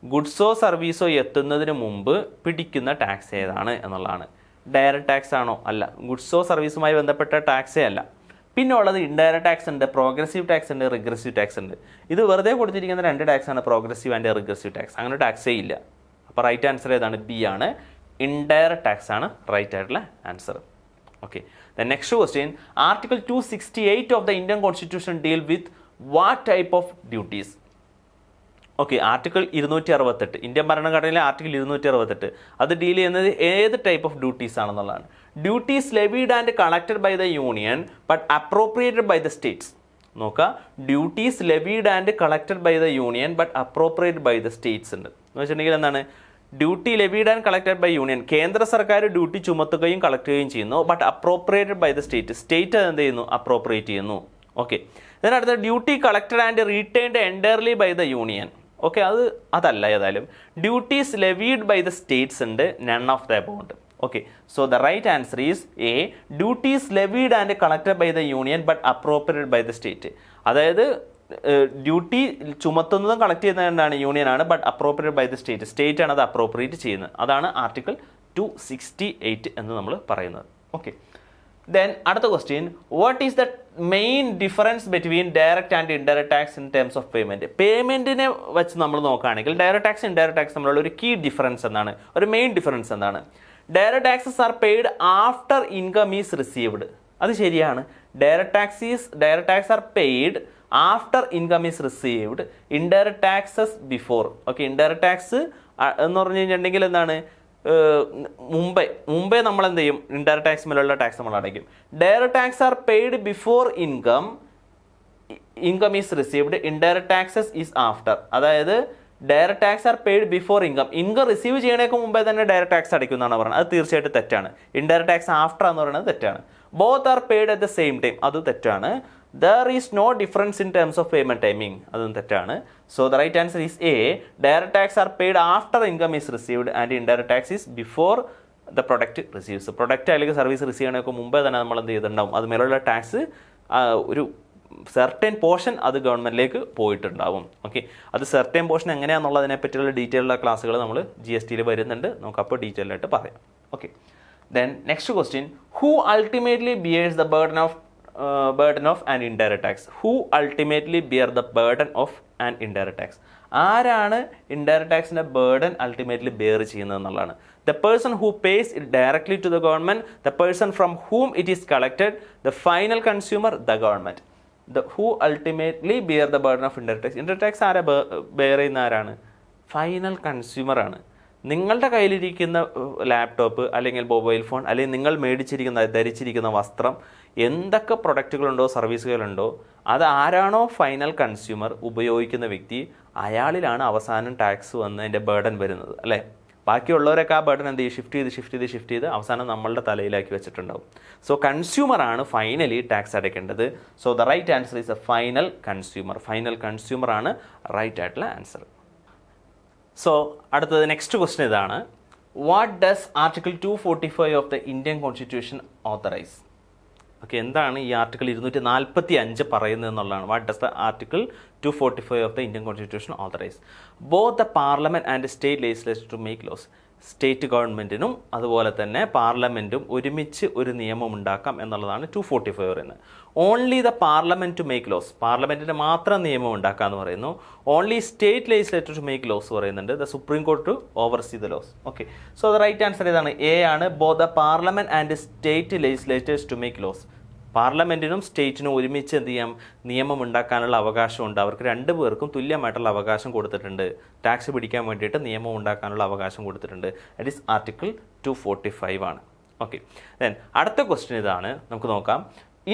ഗുഡ്സോ സർവീസോ എത്തുന്നതിന് മുമ്പ് പിടിക്കുന്ന ടാക്സ് ഏതാണ് എന്നുള്ളതാണ്. Direct tax ആണോ? അല്ല. ഗുഡ്സോ സർവീസുമായി ബന്ധപ്പെട്ട ടാക്സേ അല്ല. പിന്നെ ഉള്ളത് ഇൻഡയറക്റ്റ് ടാക്സ് ഉണ്ട്, പ്രോഗ്രസീവ് ടാക്സ് ഉണ്ട്, റിഗ്രസീവ് ടാക്സ് ഉണ്ട്. ഇത് വെറുതെ കൊടുത്തിരിക്കുന്ന രണ്ട് ടാക്സ് ആണ്, പ്രോഗ്രസീവ് ആൻഡ് റിഗ്രസീവ് ടാക്സ്. അങ്ങനെ ടാക്സേ ഇല്ല. അപ്പോൾ റൈറ്റ് ആൻസർ ഏതാണ്? ബി ആണ്, ഇൻഡയറക്റ്റ് ടാക്സ് ആണ് റൈറ്റ് ആയിട്ടുള്ള answer. Okay, the next question, article 268 of the Indian constitution deal with what type of duties? Okay, article 268, Indian ഭരണഘടനയിലെ ആർട്ടിക്കിൾ 268 അത് ഡീൽ ചെയ്യുന്നത് ഏത് ടൈപ്പ് ഓഫ് ഡ്യൂട്ടീസ് ആണെന്നുള്ളതാണ്. Duties levied and collected by the union but appropriated by the states. നോക്കുക, duties levied and collected by the union but appropriated by the states ഉണ്ട് എന്ന് വെച്ചിട്ടുണ്ടെങ്കിൽ എന്താണ്? Duty levied and collected by union, കേന്ദ്ര സർക്കാർ duty ചുമത്തുകയും collect ചെയ്യുകയും ചെയ്യുന്നു. But appropriated by the state, state അത് എന്ത് ചെയ്യുന്നു? അപ്രോപ്രിയേറ്റ് ചെയ്യുന്നു. ഓക്കെ, ഇതിനടുത്ത duty collected and retained entirely by the union. Okay, അതല്ല ഏതായാലും. Duties levied by the states ഉണ്ട്, നൺ ഓഫ് ദ അബൗ ഉണ്ട്. Okay, so the right answer is A, duties levied and collected by the union but appropriated by the state. അതായത് duty ചുമത്തുന്നതും collect ചെയ്യുന്നതാണ് യൂണിയനാണ്, but appropriated by the state, state ആണ് അത് appropriate ചെയ്യുന്നത്. അതാണ് article 268 എന്ന് നമ്മൾ പറയുന്നത്. ഓക്കെ, ദെൻ അടുത്ത question, what is the main difference between direct and indirect tax in terms of payment? പേയ്മെന്റിനെ വെച്ച് നമ്മൾ നോക്കുകയാണെങ്കിൽ ഡയറക്റ്റ് ടാക്സ് ഇൻഡയറക്റ്റ് ടാക്സ് തമ്മിലുള്ള ഒരു കീ ഡിഫറൻസ് എന്താണ്? ഒരു മെയിൻ ഡിഫറൻസ് എന്താണ്? Direct taxes are paid after income is received. അത് ശരിയാണ്. Direct tax are paid after income is received, indirect taxes before. Okay, indirect tax എന്ന് പറഞ്ഞു കഴിഞ്ഞിട്ടുണ്ടെങ്കിൽ എന്താണ്? മുമ്പേ നമ്മൾ എന്ത് ചെയ്യും? ഇൻഡയറക്റ്റ് ടാക്സ് മേലുള്ള ടാക്സ് നമ്മൾ അടയ്ക്കും. Direct tax are paid before income is received, indirect taxes is after. അതായത് direct tax are paid before income receive ചെയ്യണേക്ക് മുമ്പേ തന്നെ ഡയറക്റ്റ് ടാക്സ് അടയ്ക്കും എന്നാണ് പറയുന്നത്. അത് തീർച്ചയായിട്ടും തെറ്റാണ്. ഇൻഡയറക്റ്റ് ടാക്സ് ആഫ്റ്റർ എന്ന് പറയുന്നത് തെറ്റാണ്. Both are paid at the same time, അത് തെറ്റാണ്. There is no difference in terms of payment timing, അതും തെറ്റാണ്. So the right answer is A, direct tax are paid after income is received and indirect tax is before the product receives. Product അല്ലെങ്കിൽ service receive ചെയ്യണമൊക്കെ മുമ്പേ തന്നെ നമ്മൾ എന്ത് ചെയ്തിട്ടുണ്ടാവും? അത് മേലുള്ള ടാക്സ് ഒരു സെർട്ടൻ പോർഷൻ അത് ഗവൺമെൻറ്റിലേക്ക് പോയിട്ടുണ്ടാവും. ഓക്കെ, അത് സെർട്ടൻ പോർഷൻ എങ്ങനെയാണെന്നുള്ളതിനെ പറ്റിയുള്ള ഡീറ്റെയിലുള്ള ക്ലാസ്സുകൾ നമ്മൾ GST വരുന്നുണ്ട്, നമുക്ക് അപ്പോൾ ഡീറ്റെയിൽ ആയിട്ട് പറയാം. Okay, then next question, who ultimately bears the burden of an indirect tax? Who ultimately bear the burden of an indirect tax? ആരാണ് ഇൻഡയറക്റ്റ് ടാക്സിൻ്റെ ബേർഡൻ അൾട്ടിമേറ്റ്ലി ബെയർ ചെയ്യുന്നത് എന്നുള്ളതാണ്. The person who pays it directly to the government, the person from whom it is collected, the final consumer, the government. Who ultimately bear the burden of indirect tax? Indirect tax ആരാ bear ചെയ്യുന്ന? ആരാണ്? Final കൺസ്യൂമറാണ്. നിങ്ങളുടെ കയ്യിലിരിക്കുന്ന laptop അല്ലെങ്കിൽ mobile phone അല്ലെങ്കിൽ നിങ്ങൾ ധരിച്ചിരിക്കുന്ന വസ്ത്രം, എന്തൊക്കെ പ്രൊഡക്റ്റുകളുണ്ടോ സർവീസുകളുണ്ടോ, അത് ആരാണോ ഫൈനൽ കൺസ്യൂമർ ഉപയോഗിക്കുന്ന വ്യക്തി, അയാളിലാണ് അവസാനം ടാക്സ് വന്ന് അതിൻ്റെ ബേർഡൻ വരുന്നത്, അല്ലേ? ബാക്കിയുള്ളവരൊക്കെ ആ ബേർഡൻ എന്ത് ചെയ്യും? ഷിഫ്റ്റ് ചെയ്ത് അവസാനം നമ്മളുടെ തലയിലാക്കി വെച്ചിട്ടുണ്ടാവും. സോ കൺസ്യൂമറാണ് ഫൈനലി ടാക്സ് അടയ്ക്കേണ്ടത്. So the right answer is a final കൺസ്യൂമറാണ് റൈറ്റ് ആയിട്ടുള്ള ആൻസർ. സോ അടുത്തത് നെക്സ്റ്റ് ക്വസ്റ്റ്യൻ ഇതാണ്, what does article 245 of the Indian constitution authorise? Okay, എന്താണ് ഈ ആർട്ടിക്കിൾ 245 പറയുന്നത് എന്നുള്ളതാണ്. What does the article 245 of the Indian constitution authorise? Both the parliament and state legislature to make laws. State ഗവൺമെൻറ്റിനും അതുപോലെ തന്നെ പാർലമെൻറ്റും ഒരുമിച്ച് ഒരു നിയമം ഉണ്ടാക്കാം എന്നുള്ളതാണ് 245 പറയുന്നത്. Only the parliament to make laws, പാർലമെൻറ്റിന് മാത്രം നിയമം ഉണ്ടാക്കാമെന്ന് പറയുന്നു. Only state legislator to make laws പറയുന്നുണ്ട്. The supreme court to oversee the laws. Okay, so the right answer ഏതാണ്? എ ആണ്. Both the parliament and state legislators to make laws. പാർലമെൻറ്റിനും സ്റ്റേറ്റിനും ഒരുമിച്ച് എന്ത് ചെയ്യാം? നിയമം ഉണ്ടാക്കാനുള്ള അവകാശമുണ്ട്. അവർക്ക് രണ്ടു പേർക്കും തുല്യമായിട്ടുള്ള അവകാശം കൊടുത്തിട്ടുണ്ട്. ടാക്സ് പിടിക്കാൻ വേണ്ടിയിട്ട് നിയമം ഉണ്ടാക്കാനുള്ള അവകാശം കൊടുത്തിട്ടുണ്ട്. ദാറ്റ് ഈസ് ആർട്ടിക്കിൾ 245 ആണ്. ഓക്കെ, ദെൻ അടുത്ത ക്വസ്റ്റ്യൻ ഇതാണ്, നമുക്ക് നോക്കാം.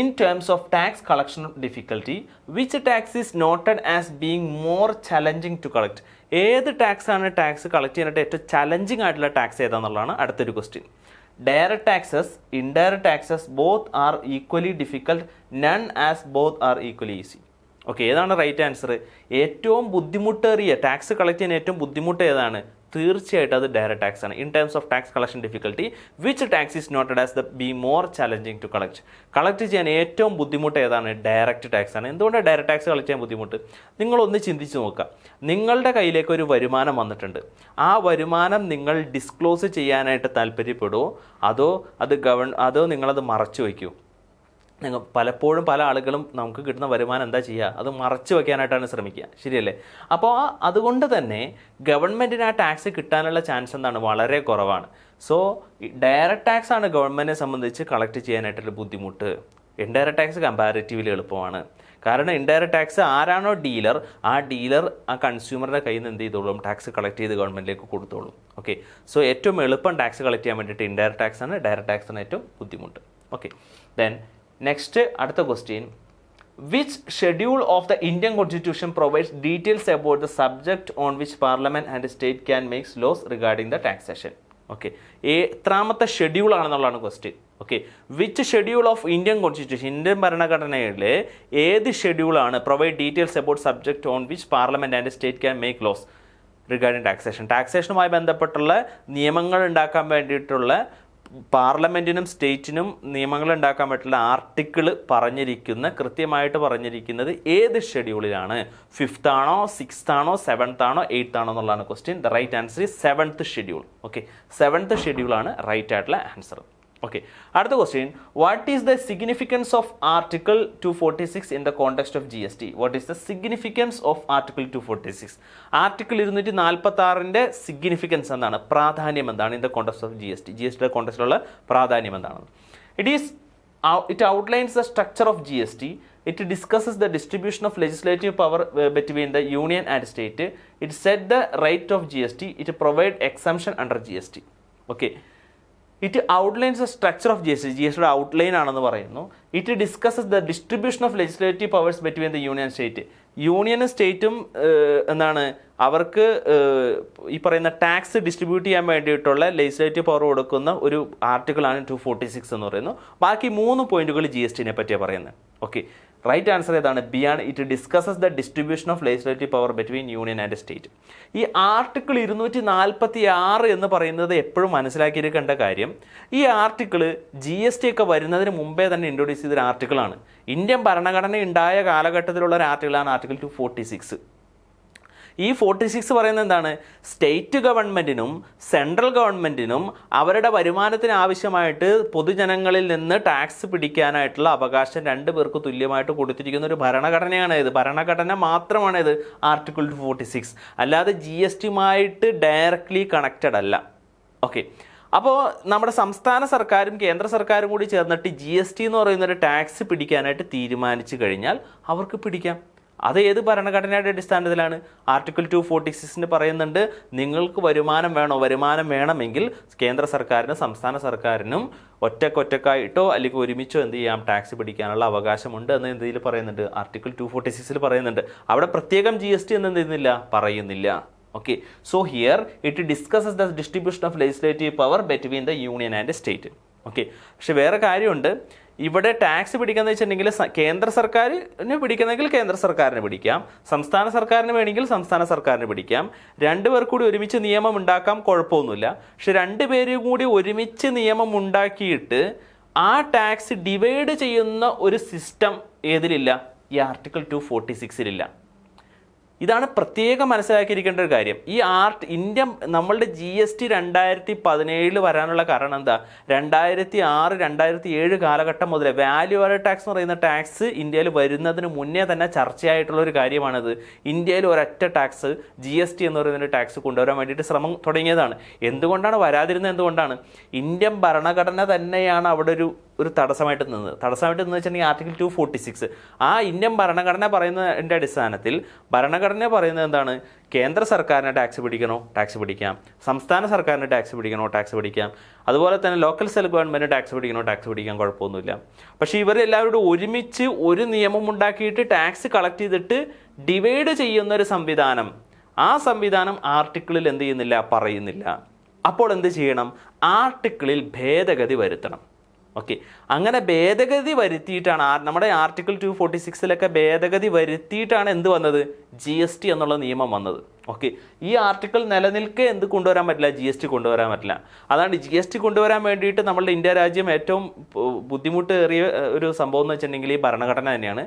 In terms of tax collection difficulty, which tax is noted as being more challenging to collect? ഏത് ടാക്സ് ആണ് ടാക്സ് കളക്ട് ചെയ്യാനായിട്ട് ഏറ്റവും ചലഞ്ചിങ് ആയിട്ടുള്ള ടാക്സ് ഏതാണെന്നുള്ളതാണ് അടുത്തൊരു question. Direct taxes, indirect taxes, both are equally difficult, none as both are equally easy. Okay, ഏതാണ് right answer? ഏറ്റവും ബുദ്ധിമുട്ടേറിയ ടാക്സ് കളക്ട് ചെയ്യാൻ ഏറ്റവും ബുദ്ധിമുട്ട് ഏതാണ്? തീർച്ചയായിട്ടും അത് ഡയറക്റ്റ് ടാക്സ് ആണ്. In terms of tax collection difficulty, which tax is noted as the be more challenging to collect ചെയ്യാൻ ഏറ്റവും ബുദ്ധിമുട്ട് ഏതാണ്? ഡയറക്റ്റ് ടാക്സ് ആണ്. എന്തുകൊണ്ടാണ് ഡയറക്റ്റ് ടാക്സ് കളക്ട് ചെയ്യാൻ ബുദ്ധിമുട്ട്? നിങ്ങളൊന്ന് ചിന്തിച്ച് നോക്കുക. നിങ്ങളുടെ കയ്യിലേക്ക് ഒരു വരുമാനം വന്നിട്ടുണ്ട്. ആ വരുമാനം നിങ്ങൾ ഡിസ്ക്ലോസ് ചെയ്യാനായിട്ട് താല്പര്യപ്പെടുമോ, അതോ നിങ്ങളത് മറച്ചു വയ്ക്കൂ? പലപ്പോഴും പല ആളുകളും നമുക്ക് കിട്ടുന്ന വരുമാനം എന്താ ചെയ്യുക? അത് മറച്ചു വയ്ക്കാനായിട്ടാണ് ശ്രമിക്കുക, ശരിയല്ലേ? അപ്പോൾ അതുകൊണ്ട് തന്നെ ഗവൺമെൻറ്റിന് ആ ടാക്സ് കിട്ടാനുള്ള ചാൻസ് എന്താണ്? വളരെ കുറവാണ്. സോ ഡയറക്റ്റ് ടാക്സ് ആണ് ഗവൺമെൻറ്റിനെ സംബന്ധിച്ച് കളക്ട് ചെയ്യാനായിട്ടുള്ള ബുദ്ധിമുട്ട്. ഇൻഡയറക്റ്റ് ടാക്സ് കമ്പാരിറ്റീവ്ലി എളുപ്പമാണ്. കാരണം ഇൻഡയറക്റ്റ് ടാക്സ് ആരാണോ ഡീലർ, ആ ഡീലർ ആ കൺസ്യൂമറുടെ കയ്യിൽ നിന്ന് എന്ത് ചെയ്തോളും, ടാക്സ് കളക്ട് ചെയ്ത് ഗവൺമെൻറ്റിലേക്ക് കൊടുത്തോളും. ഓക്കെ, സോ ഏറ്റവും എളുപ്പം ടാക്സ് കളക്ട് ചെയ്യാൻ വേണ്ടിയിട്ട് ഇൻഡയറക്റ്റ് ടാക്സ് ആണ്, ഡയറക്റ്റ് ടാക്സ് ആണ് ഏറ്റവും ബുദ്ധിമുട്ട്. ഓക്കെ, ദെൻ നെക്സ്റ്റ് അടുത്ത question, which schedule of the Indian Constitution provides details about the subject on which Parliament and state can make laws regarding the taxation? Okay, എത്രാമത്തെ schedule ആണെന്നുള്ളതാണ് question. Okay, which schedule of Indian constitution, Indian ഭരണഘടനയിലെ ഏത് ഷെഡ്യൂളാണ് provide details about subject on which parliament and state can make laws regarding taxation. ടാക്സേഷനുമായി ബന്ധപ്പെട്ടുള്ള നിയമങ്ങൾ ഉണ്ടാക്കാൻ വേണ്ടിയിട്ടുള്ള പാർലമെൻറ്റിനും സ്റ്റേറ്റിനും നിയമങ്ങൾ ഉണ്ടാക്കാൻ പറ്റുള്ള ആർട്ടിക്കിൾ കൃത്യമായിട്ട് പറഞ്ഞിരിക്കുന്നത് ഏത് ഷെഡ്യൂളിലാണ്? 5th ആണോ, 6th ആണോ, 7th ആണോ, 8th ആണോ എന്നുള്ളതാണ് question. The right answer is 7th schedule. Okay, 7th ഷെഡ്യൂളാണ് റൈറ്റ് ആയിട്ടുള്ള ആൻസർ. ഓക്കെ, അടുത്ത question, what is the significance of article 246 in the context of GST? What is the significance of article 246? Article 246ന്റെ significance എന്താണ്, പ്രാധാന്യം എന്താണ് in the context of GSTയുടെ കോണ്ടെക്സ്റ്റിലുള്ള പ്രാധാന്യം എന്താണ്? It outlines the structure of GST. It discusses the distribution of legislative power between the union and state. It set the rate of GST. It provide exemption under GST. Okay. It outlines the structure of GSTയുടെ outline ആണെന്ന് പറയുന്നു. It discusses the distribution of legislative powers between the union state. യൂണിയനും സ്റ്റേറ്റും എന്താണ് അവർക്ക് ഈ പറയുന്ന tax distribute ചെയ്യാൻ വേണ്ടിയിട്ടുള്ള ലെജിസ്ലേറ്റീവ് പവർ കൊടുക്കുന്ന ഒരു ആർട്ടിക്കിളാണ് 246 എന്ന് പറയുന്നു. ബാക്കി 3 പോയിന്റുകൾ GSTനെ പറ്റിയാണ് പറയുന്നത്. ഓക്കെ, റൈറ്റ് ആൻസർ ഏതാണ്? ബി ആണ്. It discusses the distribution of legislative power between union and state. ഈ ആർട്ടിക്കിൾ 246 എന്ന് പറയുന്നത് എപ്പോഴും മനസ്സിലാക്കിയിരിക്കേണ്ട കാര്യം, ഈ ആർട്ടിക്കിൾ GST ഒക്കെ വരുന്നതിന് മുമ്പേ തന്നെ ഇൻട്രൊഡ്യൂസ് ചെയ്തൊരു ആർട്ടിക്കിളാണ്. ഇന്ത്യൻ ഭരണഘടന ഉണ്ടായ കാലഘട്ടത്തിലുള്ള ഒരു ആർട്ടിക്കിളാണ് ആർട്ടിക്കിൾ 246. ഈ 46 പറയുന്നത് എന്താണ്? സ്റ്റേറ്റ് ഗവൺമെൻറ്റിനും സെൻട്രൽ ഗവൺമെൻറ്റിനും അവരുടെ വരുമാനത്തിന് ആവശ്യമായിട്ട് പൊതുജനങ്ങളിൽ നിന്ന് ടാക്സ് പിടിക്കാനായിട്ടുള്ള അവകാശം 2 പേർക്ക് തുല്യമായിട്ട് കൊടുത്തിരിക്കുന്ന ഒരു ഭരണഘടനയാണ് ഇത്. ഭരണഘടന മാത്രമാണ് ഇത് ആർട്ടിക്കിൾ 246, അല്ലാതെ GSTയുമായിട്ട് ഡയറക്റ്റ്ലി കണക്റ്റഡ് അല്ല. ഓക്കെ, അപ്പോൾ നമ്മുടെ സംസ്ഥാന സർക്കാരും കേന്ദ്ര സർക്കാരും കൂടി ചേർന്നിട്ട് GST എന്ന് പറയുന്നൊരു ടാക്സ് പിടിക്കാനായിട്ട് തീരുമാനിച്ചു കഴിഞ്ഞാൽ അവർക്ക് പിടിക്കാം. അത് ഏത് ഭരണഘടനയുടെ അടിസ്ഥാനത്തിലാണ്? ആർട്ടിക്കിൾ 246 പറയുന്നുണ്ട്, നിങ്ങൾക്ക് വരുമാനം വേണമെങ്കിൽ കേന്ദ്ര സർക്കാരിനും സംസ്ഥാന സർക്കാരിനും ഒറ്റക്കായിട്ടോ അല്ലെങ്കിൽ ഒരുമിച്ചോ എന്ത് ചെയ്യാം, ടാക്സ് പിടിക്കാനുള്ള അവകാശമുണ്ട് എന്ന് എന്തിൽ പറയുന്നുണ്ട്? ആർട്ടിക്കിൾ 246 പറയുന്നുണ്ട്. അവിടെ പ്രത്യേകം GST എന്ന് എന്ത് ചെയ്യുന്നില്ല, പറയുന്നില്ല. Okay, so here it discusses the distribution of legislative power between the union and state. Okay, പക്ഷെ വേറെ കാര്യമുണ്ട്, ഇവിടെ ടാക്സ് പിടിക്കാന്ന് വെച്ചിട്ടുണ്ടെങ്കിൽ കേന്ദ്ര സർക്കാരിന് പിടിക്കുന്നെങ്കിൽ കേന്ദ്ര സർക്കാരിന് പിടിക്കാം, സംസ്ഥാന സർക്കാരിന് വേണമെങ്കിൽ സംസ്ഥാന സർക്കാരിന് പിടിക്കാം. 2 പേർ കൂടി ഒരുമിച്ച് നിയമം ഉണ്ടാക്കാം, കുഴപ്പമൊന്നുമില്ല. പക്ഷെ 2 പേരും കൂടി ഒരുമിച്ച് നിയമം ഉണ്ടാക്കിയിട്ട് ആ ടാക്സ് ഡിവൈഡ് ചെയ്യുന്ന ഒരു സിസ്റ്റം ഏതിലില്ല? ഈ ആർട്ടിക്കിൾ 246 ഇതാണ് പ്രത്യേകം മനസ്സിലാക്കിയിരിക്കേണ്ട ഒരു കാര്യം. ഈ നമ്മളുടെ GST 2017 വരാനുള്ള കാരണം എന്താ? 2006, 2007 കാലഘട്ടം മുതലേ വാല്യൂ ആഡഡ് ടാക്സ് എന്ന് പറയുന്ന ടാക്സ് ഇന്ത്യയിൽ വരുന്നതിന് മുന്നേ തന്നെ ചർച്ചയായിട്ടുള്ള ഒരു കാര്യമാണത്. ഇന്ത്യയിൽ ഒരൊറ്റ ടാക്സ് GST എന്ന് പറയുന്ന ടാക്സ് കൊണ്ടുവരാൻ വേണ്ടിയിട്ട് ശ്രമം തുടങ്ങിയതാണ്. എന്തുകൊണ്ടാണ് വരാതിരുന്നത്? എന്തുകൊണ്ടാണ്? ഇന്ത്യൻ ഭരണഘടന തന്നെയാണ് അവിടെ ഒരു തടസ്സമായിട്ട് നിന്ന് വെച്ചിട്ടുണ്ടെങ്കിൽ ആർട്ടിക്കിൾ 246 ആ ഇന്ത്യൻ ഭരണഘടന പറയുന്നതിൻ്റെ അടിസ്ഥാനത്തിൽ ഭരണഘടന പറയുന്നത് എന്താണ്? കേന്ദ്ര സർക്കാരിന് ടാക്സ് പിടിക്കണോ, ടാക്സ് പിടിക്കാം. സംസ്ഥാന സർക്കാരിന് ടാക്സ് പിടിക്കണോ, ടാക്സ് പിടിക്കാം. അതുപോലെ തന്നെ ലോക്കൽ സെൽഫ് ഗവൺമെൻറ് ടാക്സ് പിടിക്കണോ, ടാക്സ് പിടിക്കാൻ കുഴപ്പമൊന്നുമില്ല. പക്ഷേ ഇവരെല്ലാവരും ഒരുമിച്ച് ഒരു നിയമം ഉണ്ടാക്കിയിട്ട് ടാക്സ് കളക്ട് ചെയ്തിട്ട് ഡിവൈഡ് ചെയ്യുന്ന ഒരു സംവിധാനം, ആ സംവിധാനം ആർട്ടിക്കിളിൽ എന്ത് ചെയ്യുന്നില്ല, പറയുന്നില്ല. അപ്പോൾ എന്ത് ചെയ്യണം? ആർട്ടിക്കിളിൽ ഭേദഗതി വരുത്തണം. ഓക്കെ, അങ്ങനെ ഭേദഗതി വരുത്തിയിട്ടാണ് നമ്മുടെ ആർട്ടിക്കിൾ 246 ഭേദഗതി വരുത്തിയിട്ടാണ് എന്ത് വന്നത്? GST എന്നുള്ള നിയമം വന്നത്. ഓക്കെ, ഈ ആർട്ടിക്കിൾ നിലനിൽക്കെ എന്ത് കൊണ്ടുവരാൻ പറ്റില്ല? GST കൊണ്ടുവരാൻ പറ്റില്ല. അതാണ് GST കൊണ്ടുവരാൻ വേണ്ടിയിട്ട് നമ്മളുടെ ഇന്ത്യ രാജ്യം ഏറ്റവും ബുദ്ധിമുട്ടേറിയ ഒരു സംഭവം എന്ന് വെച്ചിട്ടുണ്ടെങ്കിൽ ഈ ഭരണഘടന തന്നെയാണ്.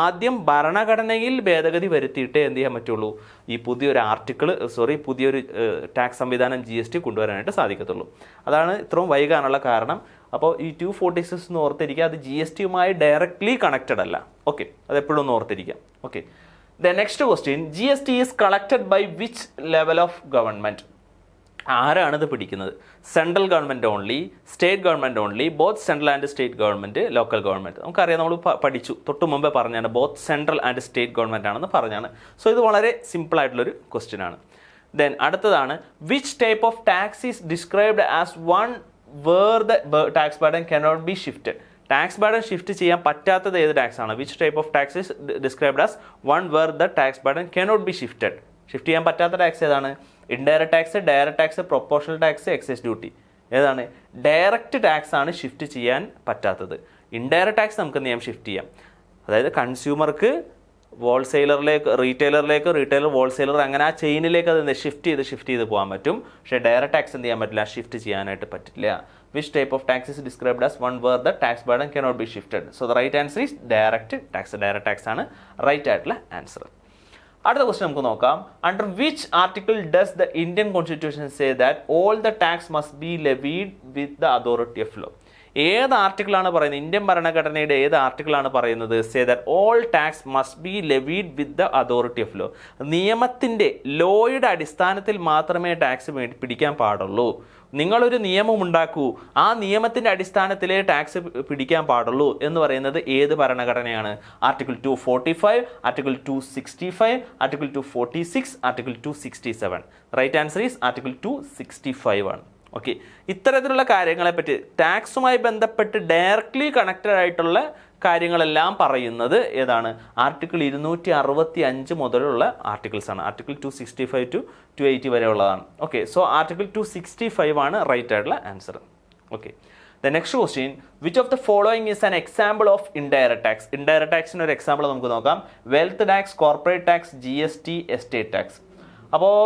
ആദ്യം ഭരണഘടനയിൽ ഭേദഗതി വരുത്തിയിട്ടേ എന്ത് ചെയ്യാൻ പറ്റുള്ളൂ? ഈ പുതിയൊരു ടാക്സ് സംവിധാനം GST കൊണ്ടുവരാനായിട്ട് സാധിക്കത്തുള്ളൂ. അതാണ് ഇത്രയും വൈകാനുള്ള കാരണം. അപ്പോൾ ഈ 246 എന്ന് ഓർത്തിരിക്കുക, അത് GSTയുമായി ഡയറക്റ്റ്ലി കണക്റ്റഡ് അല്ല. ഓക്കെ, അതെപ്പോഴും ഒന്ന് ഓർത്തിരിക്കാം. Okay, the next question, GST is collected by which level of government? ആരാണ് ഇത് പിടിക്കുന്നത്? Central government only, state government only, both central and state government, local government. നമുക്കറിയാം, നമ്മൾ പഠിച്ചു, തൊട്ട് മുമ്പേ പറഞ്ഞാണ് both central and state government ആണെന്ന് പറഞ്ഞാണ്. സോ ഇത് വളരെ സിമ്പിൾ ആയിട്ടുള്ളൊരു ക്വസ്റ്റ്യൻ ആണ്. ദെൻ അടുത്തതാണ്, which type of tax is described as one where the tax burden cannot be shifted? Tax burden shift ചെയ്യാൻ പറ്റാത്തത് ഏത് ടാക്സ് ആണ്? Which type of tax is described as one where the tax burden cannot be shifted? Shift ചെയ്യാൻ പറ്റാത്ത tax ഏതാണ്? Indirect tax, direct tax, proportional tax, excise duty. ഏതാണ്? Direct tax ആണ് shift ചെയ്യാൻ പറ്റാത്തത്. ഇൻഡയറക്റ്റ് ടാക്സ് നമുക്ക് എന്ത് ചെയ്യാം? ഷിഫ്റ്റ് ചെയ്യാം. അതായത് കൺസ്യൂമർക്ക് ഹോൾസെയിലറിലേക്ക്, റീറ്റെയിലർ ഹോൾസെയിലർ, അങ്ങനെ ആ ചെയിനിലേക്ക് അത് ഷിഫ്റ്റ് ചെയ്ത് പോകാൻ പറ്റും. പക്ഷേ ഡയറക്റ്റ് ടാക്സ് എന്ത് ചെയ്യാൻ പറ്റില്ല? ഷിഫ്റ്റ് ചെയ്യാനായിട്ട് പറ്റില്ല. Which type of tax is described as one where the tax burden cannot be shifted? So the right answer is direct tax. Direct tax ആണ് റൈറ്റ് ആയിട്ടുള്ള ആൻസർ. അടുത്ത ക്വസ്റ്റ്യൻ നമുക്ക് നോക്കാം. Under which article does the Indian constitution say that all the tax must be levied with the authority of law? ഏത് ആർട്ടിക്കിളാണ് പറയുന്നത്? Indian ഭരണഘടനയുടെ ഏത് ആർട്ടിക്കിളാണ് പറയുന്നത് say that all tax must be levied with the authority of law? നിയമത്തിൻ്റെ, ലോയുടെ അടിസ്ഥാനത്തിൽ മാത്രമേ ടാക്സ് പിടിക്കാൻ പാടുള്ളൂ. നിങ്ങളൊരു നിയമം ഉണ്ടാക്കൂ, ആ നിയമത്തിൻ്റെ അടിസ്ഥാനത്തിലേ ടാക്സ് പിടിക്കാൻ പാടുള്ളൂ എന്ന് പറയുന്നത് ഏത് ഭരണഘടനയാണ്? Article 245, article 265, article 246, article 267. Right answer is article 265 ആണ്. ഓക്കെ, ഇത്തരത്തിലുള്ള കാര്യങ്ങളെപ്പറ്റി, ടാക്സുമായി ബന്ധപ്പെട്ട് ഡയറക്ട്ലി കണക്റ്റഡ് ആയിട്ടുള്ള കാര്യങ്ങളെല്ലാം പറയുന്നത് ഏതാണ്? ആർട്ടിക്കിൾ 265 മുതലുള്ള ആർട്ടിക്കിൾസ് ആണ്. ആർട്ടിക്കിൾ 265 to 280 വരെ ഉള്ളതാണ്. ഓക്കെ, സോ ആർട്ടിക്കിൾ 265 ആണ് റൈറ്റ് ആയിട്ടുള്ള answer. Okay, the next question, which of the following is an example of indirect tax? Indirect ടാക്സിന് ഒരു എക്സാമ്പിൾ നമുക്ക് നോക്കാം. Wealth tax, corporate tax, GST, estate tax. അപ്പോൾ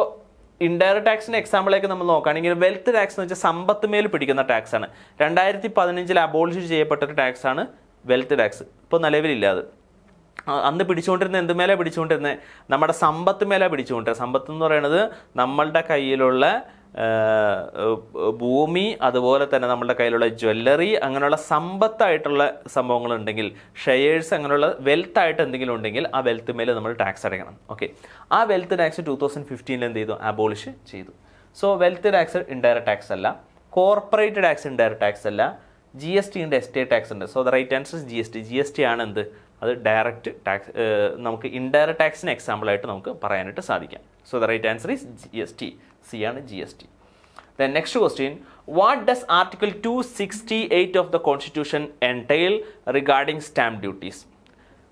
ഇൻഡയറക്റ്റ് ടാക്സിൻ്റെ എക്സാമ്പിളേക്ക് നമ്മൾ നോക്കുകയാണെങ്കിൽ വെൽത്ത് ടാക്സ് എന്ന് വെച്ചാൽ സമ്പത്ത് മേൽ പിടിക്കുന്ന ടാക്സ് ആണ്. 2015 അബോളിഷ് ചെയ്യപ്പെട്ടൊരു ടാക്സ് ആണ് വെൽത്ത് ടാക്സ്. ഇപ്പോൾ നിലവിലില്ല അത്. അന്ന് പിടിച്ചുകൊണ്ടിരുന്ന എന്തുമേലെ പിടിച്ചുകൊണ്ടിരുന്നത്? നമ്മുടെ സമ്പത്ത് മേലെ പിടിച്ചുകൊണ്ടിരുന്നത്. സമ്പത്ത് എന്ന് പറയുന്നത് നമ്മളുടെ കയ്യിലുള്ള ഭൂമി, അതുപോലെ തന്നെ നമ്മളുടെ കയ്യിലുള്ള ജ്വല്ലറി, അങ്ങനെയുള്ള സമ്പത്തായിട്ടുള്ള സംഭവങ്ങളുണ്ടെങ്കിൽ, ഷെയർസ്, അങ്ങനെയുള്ള വെൽത്ത് ആയിട്ട് എന്തെങ്കിലും ഉണ്ടെങ്കിൽ ആ വെൽത്ത് മേലെ നമ്മൾ ടാക്സ് അടയ്ക്കണം. ഓക്കെ, ആ വെൽത്ത് ടാക്സ് 2015 എന്ത് ചെയ്തു? അബോളിഷ് ചെയ്തു. So wealth tax indirect tax അല്ല. കോർപ്പറേറ്റ് ടാക്സ് ഇൻഡയറക്റ്റ് ടാക്സ് അല്ല. GST ഉണ്ട്, എസ്റ്റേറ്റ് ടാക്സ് ഉണ്ട്. So the right answer GST ആണ് എന്ത്? അത് ഡയറക്റ്റ് ടാക്സ്. നമുക്ക് ഇൻഡയറക്റ്റ് ടാക്സിന് എക്സാമ്പിൾ ആയിട്ട് നമുക്ക് പറയാനായിട്ട് സാധിക്കാം. So the right answer is GST. C ആണ് GST. Then next question, what does article 268 of the constitution entail regarding stamp duties?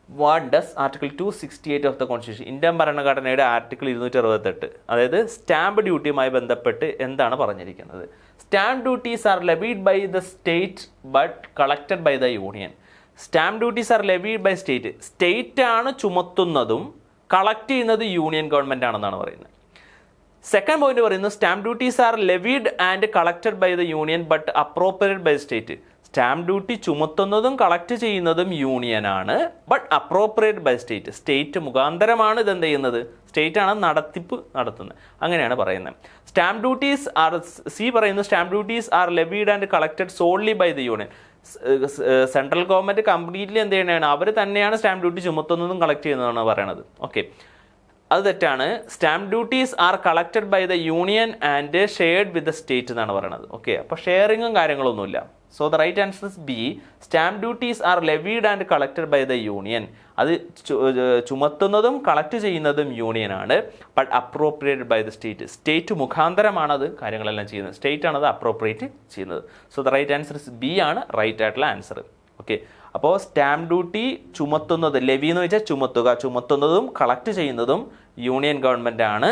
What does article 268 of the constitution, Indian ഭരണഘടനയുടെ article 268, അതായത് stamp ഡ്യൂട്ടിയുമായി ബന്ധപ്പെട്ട് എന്താണ് പറഞ്ഞിരിക്കുന്നത്? Stamp duties are levied by the state but collected by the union. Stamp duties are levied by state. State ആണ് ചുമത്തുന്നതും collect ചെയ്യുന്നത് union government ആണെന്നാണ് പറയുന്നത്. സെക്കൻഡ് പോയിന്റ് പറയുന്നത് stamp duties are levied and collected by the union but appropriated by state. Stamp duty ചുമത്തുന്നതും collect ചെയ്യുന്നതും യൂണിയനാണ്, but appropriated by state. State മുഖാന്തരമാണ് ഇതെന്ത് ചെയ്യുന്നത്? സ്റ്റേറ്റ് ആണ് നടത്തിപ്പ് നടത്തുന്നത്. അങ്ങനെയാണ് പറയുന്നത്. സ്റ്റാമ്പ് ഡ്യൂട്ടീസ് ആർ, സി പറയുന്നു, stamp duties are levied and collected solely by the union. Central government completely എന്ത് ചെയ്യണതാണ്? അവർ തന്നെയാണ് സ്റ്റാമ്പ് ഡ്യൂട്ടി ചുമത്തുന്നതും കളക്ട് ചെയ്യുന്നതാണ് പറയണത്. ഓക്കെ, അത് തെറ്റാണ്. Stamp duties are collected by the union and shared with the state എന്നാണ് പറയുന്നത്. ഓക്കെ, അപ്പോൾ ഷെയറിങ്ങും കാര്യങ്ങളൊന്നുമില്ല. So the right answer is B. Stamp duties are levied and collected by the union. അത് ചുമത്തുന്നതും കളക്ട് ചെയ്യുന്നതും യൂണിയനാണ്, but appropriated by the state. State മുഖാന്തരമാണത് കാര്യങ്ങളെല്ലാം ചെയ്യുന്നത്. സ്റ്റേറ്റ് ആണ് അത് അപ്രോപ്രിയേറ്റ് ചെയ്യുന്നത്. So the right answer is B ആണ് റൈറ്റ് ആയിട്ടുള്ള ആൻസർ. ഓക്കെ, അപ്പോൾ സ്റ്റാമ്പ് ഡ്യൂട്ടി ചുമത്തുന്നത്, ലെവി എന്ന് വെച്ചാൽ ചുമത്തുക, ചുമത്തുന്നതും കളക്ട് ചെയ്യുന്നതും യൂണിയൻ ഗവൺമെൻറ് ആണ്,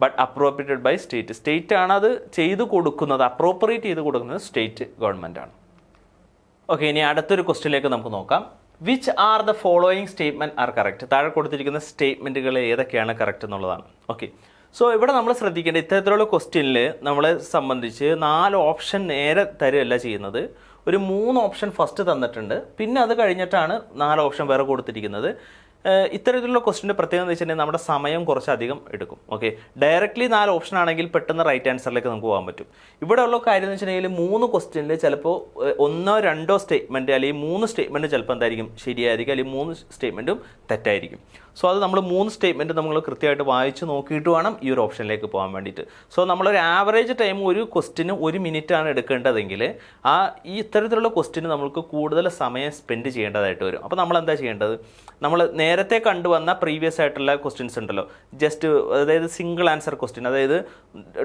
but appropriated by state. State ആണ് അത് ചെയ്തു കൊടുക്കുന്നത്, അപ്രോപ്രിയേറ്റ് ചെയ്ത് കൊടുക്കുന്നത് സ്റ്റേറ്റ് ഗവൺമെൻറ് ആണ്. ഓക്കെ, ഇനി അടുത്തൊരു ക്വസ്റ്റ്യനിലേക്ക് നമുക്ക് നോക്കാം. Which are the following statement are correct? താഴെ കൊടുത്തിരിക്കുന്ന സ്റ്റേറ്റ്മെൻറ്റുകൾ ഏതൊക്കെയാണ് കറക്റ്റ് എന്നുള്ളതാണ്. ഓക്കെ, സോ ഇവിടെ നമ്മൾ ശ്രദ്ധിക്കേണ്ട, ഇത്തരത്തിലുള്ള ക്വസ്റ്റ്യനിൽ നമ്മളെ സംബന്ധിച്ച് 4 ഓപ്ഷൻ നേരെ തരുകയല്ല ചെയ്യുന്നത്. ഒരു 3 ഓപ്ഷൻ ഫസ്റ്റ് തന്നിട്ടുണ്ട്, പിന്നെ അത് കഴിഞ്ഞിട്ടാണ് 4 ഓപ്ഷൻ വേറെ കൊടുത്തിരിക്കുന്നത്. ഇത്തരത്തിലുള്ള ക്വസ്റ്റിൻ്റെ പ്രത്യേകത എന്ന് വെച്ചിട്ടുണ്ടെങ്കിൽ നമ്മുടെ സമയം കുറച്ചധികം എടുക്കും. ഓക്കെ, ഡയറക്റ്റ്ലി 4 ഓപ്ഷൻ ആണെങ്കിൽ പെട്ടെന്ന് റൈറ്റ് ആൻസറിലേക്ക് നമുക്ക് പോകാൻ പറ്റും. ഇവിടെ ഉള്ള കാര്യം എന്ന് വെച്ചിട്ടുണ്ടെങ്കിൽ 3 ക്വസ്റ്റ്യനിൽ ചിലപ്പോൾ 1 or 2 സ്റ്റേറ്റ്മെൻറ്റ് അല്ലെങ്കിൽ 3 സ്റ്റേറ്റ്മെൻറ്റ് ചിലപ്പോൾ എന്തായിരിക്കും ശരിയായിരിക്കും, അല്ലെങ്കിൽ 3 സ്റ്റേറ്റ്മെൻറ്റും തെറ്റായിരിക്കും. സോ അത് നമ്മൾ 3 സ്റ്റേറ്റ്മെൻറ്റ് നമ്മൾ കൃത്യമായിട്ട് വായിച്ച് നോക്കിയിട്ട് വേണം ഈ ഒരു ഓപ്ഷനിലേക്ക് പോകാൻ വേണ്ടിയിട്ട്. സോ നമ്മളൊരു ആവറേജ് ടൈം ഒരു ക്വസ്റ്റിന് 1 മിനിറ്റാണ് എടുക്കേണ്ടതെങ്കിൽ ഈ ഇത്തരത്തിലുള്ള ക്വസ്റ്റിന് നമുക്ക് കൂടുതൽ സമയം സ്പെൻഡ് ചെയ്യേണ്ടതായിട്ട് വരും. അപ്പോൾ നമ്മൾ എന്താ ചെയ്യേണ്ടത്, നമ്മൾ നേരത്തെ കണ്ടുവന്ന പ്രീവിയസ് ആയിട്ടുള്ള ക്വസ്റ്റ്യൻസ് ഉണ്ടല്ലോ, ജസ്റ്റ് അതായത് സിംഗിൾ ആൻസർ ക്വസ്റ്റ്യൻ, അതായത്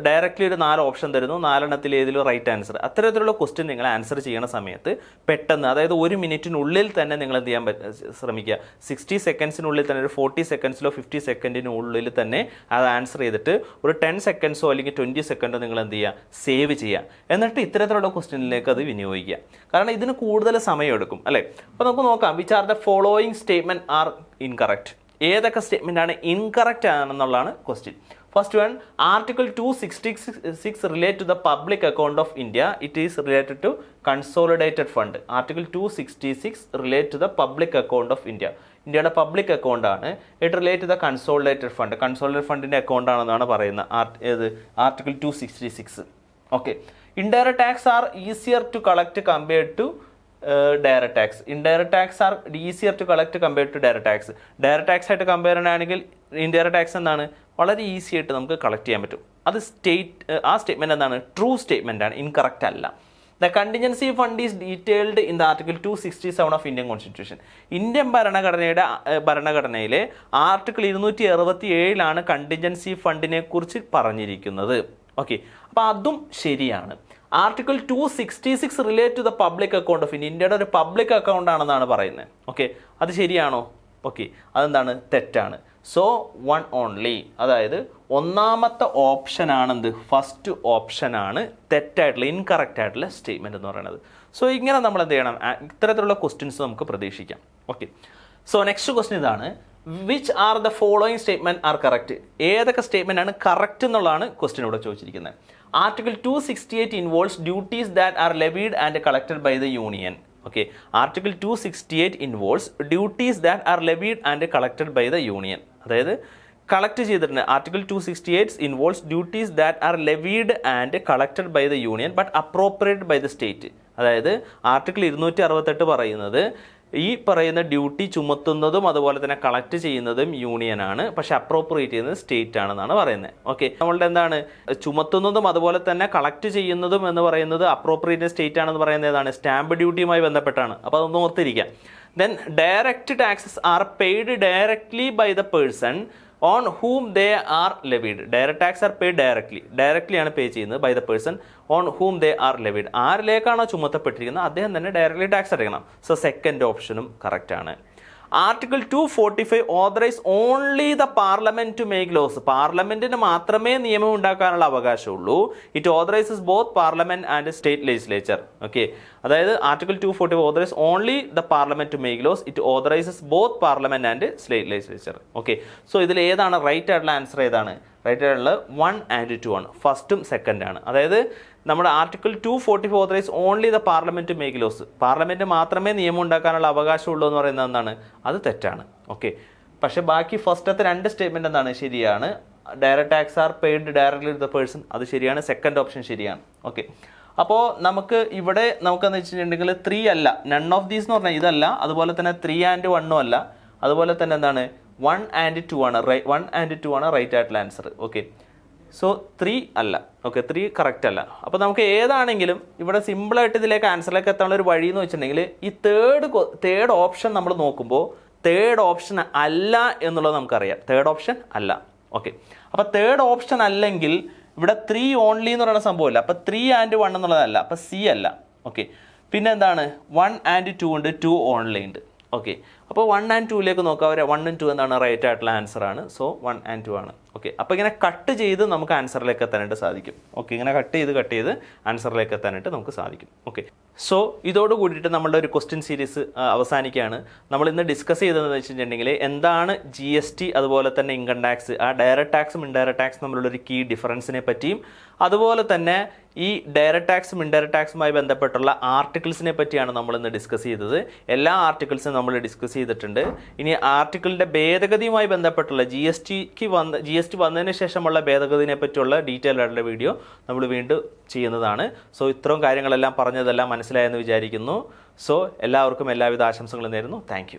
ഡയറക്റ്റ്ലി ഒരു 4 ഓപ്ഷൻ തരുന്നു, 4 ഏതിലും റൈറ്റ് ആൻസർ, അത്തരത്തിലുള്ള ക്വസ്റ്റ്യൻ നിങ്ങൾ ആൻസർ ചെയ്യുന്ന സമയത്ത് പെട്ടെന്ന്, അതായത് 1 മിനിറ്റിനുള്ളിൽ തന്നെ നിങ്ങൾ എന്ത് ചെയ്യാൻ ശ്രമിക്കുക, 60 സെക്കൻഡ്സിനുള്ളിൽ തന്നെ, ഒരു 40 സെക്കൻഡ്സിലോ 50 സെക്കൻഡിനുള്ളിൽ തന്നെ അത് ആൻസർ ചെയ്തിട്ട് ഒരു 10 സെക്കൻഡ്സോ അല്ലെങ്കിൽ 20 സെക്കൻഡോ നിങ്ങൾ എന്ത് ചെയ്യുക, സേവ് ചെയ്യുക. എന്നിട്ട് ഇത്തരത്തിലുള്ള ക്വസ്റ്റ്യനിലേക്ക് അത് വിനിയോഗിക്കുക. കാരണം ഇതിന് കൂടുതൽ സമയം എടുക്കും അല്ലേ. അപ്പോൾ നമുക്ക് നോക്കാം, which are the following statement are incorrect. ഏതൊക്കെ സ്റ്റേറ്റ്മെൻ്റ് ആണ് ഇൻകറക്റ്റ് ആണെന്നുള്ളതാണ് question. First one, Article 266 relate to the public account of India. It is related to consolidated fund. Article 266 relate to the public account of India. ഇന്ത്യയുടെ public account ആണ്. It relate to the consolidated fund. Consolidated ഫണ്ടിൻ്റെ account ആണെന്നാണ് പറയുന്നത് article 266. Okay, indirect tax are easier to collect compared to direct tax. Indirect tax are easier to collect compared to direct tax. Direct tax ആയിട്ട് compare ചെയ്യുകയാണെങ്കിൽ indirect tax എന്താണ്, വളരെ easy ആയിട്ട് നമുക്ക് collect ചെയ്യാൻ പറ്റും. അത് ആ സ്റ്റേറ്റ്മെൻറ്റ് എന്താണ്, ട്രൂ സ്റ്റേറ്റ്മെൻ്റ് ആണ്, ഇൻകറക്റ്റ് അല്ല. The contingency fund is detailed in the article 267 of Indian constitution. Indian ഭരണഘടനയിലെ ആർട്ടിക്കിൾ 267 കണ്ടിൻജൻസി ഫണ്ടിനെ കുറിച്ച് പറഞ്ഞിരിക്കുന്നത്. ഓക്കെ, അപ്പോൾ അതും ശരിയാണ്. Article 266 relate to the public account of India. ഇന്ത്യയുടെ ഒരു പബ്ലിക് അക്കൗണ്ട് ആണെന്നാണ് പറയുന്നത്. ഓക്കെ, അത് ശരിയാണോ? ഓക്കെ, അതെന്താണ്, തെറ്റാണ്. സോ 1 ഓൺലി, അതായത് ഒന്നാമത്തെ ഓപ്ഷനാണെന്ത്, ഫസ്റ്റ് ഓപ്ഷനാണ് തെറ്റായിട്ടുള്ള ഇൻകറക്റ്റ് ആയിട്ടുള്ള സ്റ്റേറ്റ്മെൻറ്റ് എന്ന് പറയുന്നത്. സോ ഇങ്ങനെ നമ്മൾ എന്ത് ചെയ്യണം, ഇത്തരത്തിലുള്ള ക്വസ്റ്റ്യൻസ് നമുക്ക് പ്രതീക്ഷിക്കാം. ഓക്കെ, സോ നെക്സ്റ്റ് ക്വസ്റ്റ്യൻ ഇതാണ്, which are the following statement are correct. ഏതൊക്കെ സ്റ്റേറ്റ്മെൻ്റ് ആണ് കറക്റ്റ് എന്നുള്ളതാണ് ക്വസ്റ്റ്യൻ ഇവിടെ ചോദിച്ചിരിക്കുന്നത്. Article 268 involves duties that are levied and collected by the union. Okay, Article 268 involves duties that are levied and collected by the union. അതായത് collect ചെയ്തിട്ടുണ്ട്. Article 268 involves duties that are levied and collected by the union but appropriate by the state. അതായത് article 268 പറയുന്നത് ഈ പറയുന്ന duty ചുമത്തുന്നതും അതുപോലെ തന്നെ collect ചെയ്യുന്നതും യൂണിയനാണ്, പക്ഷെ അപ്രോപ്രിയേറ്റ് ചെയ്യുന്നത് സ്റ്റേറ്റ് ആണെന്നാണ് പറയുന്നത്. ഓക്കെ, നമ്മളുടെ എന്താണ്, ചുമത്തുന്നതും അതുപോലെ തന്നെ കളക്ട് ചെയ്യുന്നതും എന്ന് പറയുന്നത് അപ്രോപ്രിയേറ്റ് സ്റ്റേറ്റ് ആണെന്ന് പറയുന്നത് ഏതാണ്, സ്റ്റാമ്പ് ഡ്യൂട്ടിയുമായി ബന്ധപ്പെട്ടാണ്. അപ്പോൾ അതൊന്ന് ഓർത്തിരിക്കാം. Then direct taxes are paid directly by the person on whom they are levied. Direct tax are paid directly ആണ് പേ ചെയ്യുന്നത് by the person on whom they are levied. ആരിലേക്കാണോ ചുമത്തപ്പെട്ടിരിക്കുന്നത് അദ്ദേഹം തന്നെ ഡയറക്ട്ലി ടാക്സ് അടയ്ക്കണം. സോ സെക്കൻഡ് ഓപ്ഷനും correct ആണ്. Article 245 authorise only the parliament to make laws. പാർലമെന്റിന് മാത്രമേ നിയമം ഉണ്ടാക്കാനുള്ള അവകാശമുള്ളൂ. It authorises both parliament and state legislature. Okay, അതായത് article 245 authorise only the parliament to make laws. It authorises both parliament and state legislature. Okay, so ഇതിൽ ഏതാണ് right ആയിട്ടുള്ള answer, ഏതാണ് റൈറ്റ് ആയിട്ടുള്ള 1 and 2 ആണ്. ഫസ്റ്റും സെക്കൻഡാണ്. അതായത് നമ്മുടെ article 245 authorise only the parliament make laws. Parliament മാത്രമേ നിയമം ഉണ്ടാക്കാനുള്ള അവകാശമുള്ളൂ എന്ന് പറയുന്നത് എന്താണ്, അത് തെറ്റാണ്. ഓക്കെ, പക്ഷേ ബാക്കി ഫസ്റ്റത്തെ 2 സ്റ്റേറ്റ്മെന്റ് എന്താണ്, ശരിയാണ്. Direct tax are paid directly to the person, അത് ശരിയാണ്. സെക്കൻഡ് ഓപ്ഷൻ ശരിയാണ്. ഓക്കെ, അപ്പോൾ നമുക്ക് ഇവിടെ നമുക്കെന്ന് വെച്ചിട്ടുണ്ടെങ്കിൽ 3 അല്ല, നൺ ഓഫ് ദീസ് എന്ന് പറഞ്ഞാൽ ഇതല്ല, അതുപോലെ തന്നെ 3 and 1 അല്ല, അതുപോലെ തന്നെ എന്താണ് 1 and 2 ആണ്. 1 and 2 ആണ് റൈറ്റ് ആയിട്ടുള്ള ആൻസർ. ഓക്കെ, സോ 3 അല്ല. ഓക്കെ, 3 കറക്റ്റ് അല്ല. അപ്പോൾ നമുക്ക് ഏതാണെങ്കിലും ഇവിടെ സിമ്പിളായിട്ട് ഇതിലേക്ക് ആൻസറിലേക്ക് എത്താനുള്ള ഒരു വഴി എന്ന് വെച്ചിട്ടുണ്ടെങ്കിൽ ഈ തേർഡ് ഓപ്ഷൻ നമ്മൾ നോക്കുമ്പോൾ തേർഡ് ഓപ്ഷൻ അല്ല എന്നുള്ളത് നമുക്കറിയാം. തേർഡ് ഓപ്ഷൻ അല്ല. ഓക്കെ, അപ്പോൾ തേർഡ് ഓപ്ഷൻ അല്ലെങ്കിൽ ഇവിടെ 3 ഓൺലി എന്ന് പറയുന്ന സംഭവമില്ല. അപ്പോൾ 3 and 1 എന്നുള്ളതല്ല, അപ്പോൾ സി അല്ല. ഓക്കെ, പിന്നെ എന്താണ് 1 and 2 ഉണ്ട്, 2 ഓൺലി ഉണ്ട്. ഓക്കെ, അപ്പോൾ 1 and 2ലേക്ക് നോക്കാം. 1 and 2 എന്താണ് റൈറ്റ് ആയിട്ടുള്ള ആൻസർ ആണ്. സോ 1 and 2 ആണ്. ഓക്കെ, അപ്പോൾ ഇങ്ങനെ കട്ട് ചെയ്ത് നമുക്ക് ആൻസറിലേക്ക് എത്താനായിട്ട് സാധിക്കും. ഓക്കെ, ഇങ്ങനെ കട്ട് ചെയ്ത് ആൻസറിലേക്ക് എത്താനായിട്ട് നമുക്ക് സാധിക്കും. ഓക്കെ, സോ ഇതോട് കൂടിയിട്ട് നമ്മളുടെ ഒരു ക്വസ്റ്റ്യൻ സീരീസ് അവസാനിക്കുകയാണ്. നമ്മൾ ഇന്ന് ഡിസ്കസ് ചെയ്തതെന്ന് വെച്ചിട്ടുണ്ടെങ്കിൽ എന്താണ് GST, അതുപോലെ തന്നെ ഇൻകം ടാക്സ്, ആ ഡയറക്റ്റ് ടാക്സും ഇൻഡയറക്റ്റ് ടാക്സും തമ്മിലുള്ള ഒരു കീ ഡിഫറൻസിനെ പറ്റിയും, അതുപോലെ തന്നെ ഈ ഡയറക്റ്റ് ടാക്സും ഇൻഡയറക്റ്റ് ടാക്സുമായി ബന്ധപ്പെട്ടുള്ള ആർട്ടിക്കിൾസിനെ പറ്റിയാണ് നമ്മൾ ഇന്ന് ഡിസ്കസ് ചെയ്തത്. എല്ലാ ആർട്ടിക്കിൾസും നമ്മൾ ഡിസ്കസ് ചെയ്തിട്ടുണ്ട്. ഇനി ആർട്ടിക്കിളിൻ്റെ ഭേദഗതിയുമായി ബന്ധപ്പെട്ടുള്ള ജി എസ് ടി വന്നതിന് ശേഷമുള്ള ഭേദഗതിനെ പറ്റിയുള്ള ഡീറ്റെയിൽ ആയിട്ടുള്ള വീഡിയോ നമ്മൾ വീണ്ടും ചെയ്യുന്നതാണ്. സോ ഇത്രയും കാര്യങ്ങളെല്ലാം പറഞ്ഞതെല്ലാം മനസ്സിലായെന്ന് വിചാരിക്കുന്നു. സോ എല്ലാവർക്കും എല്ലാവിധ ആശംസകളും നേരുന്നു. താങ്ക്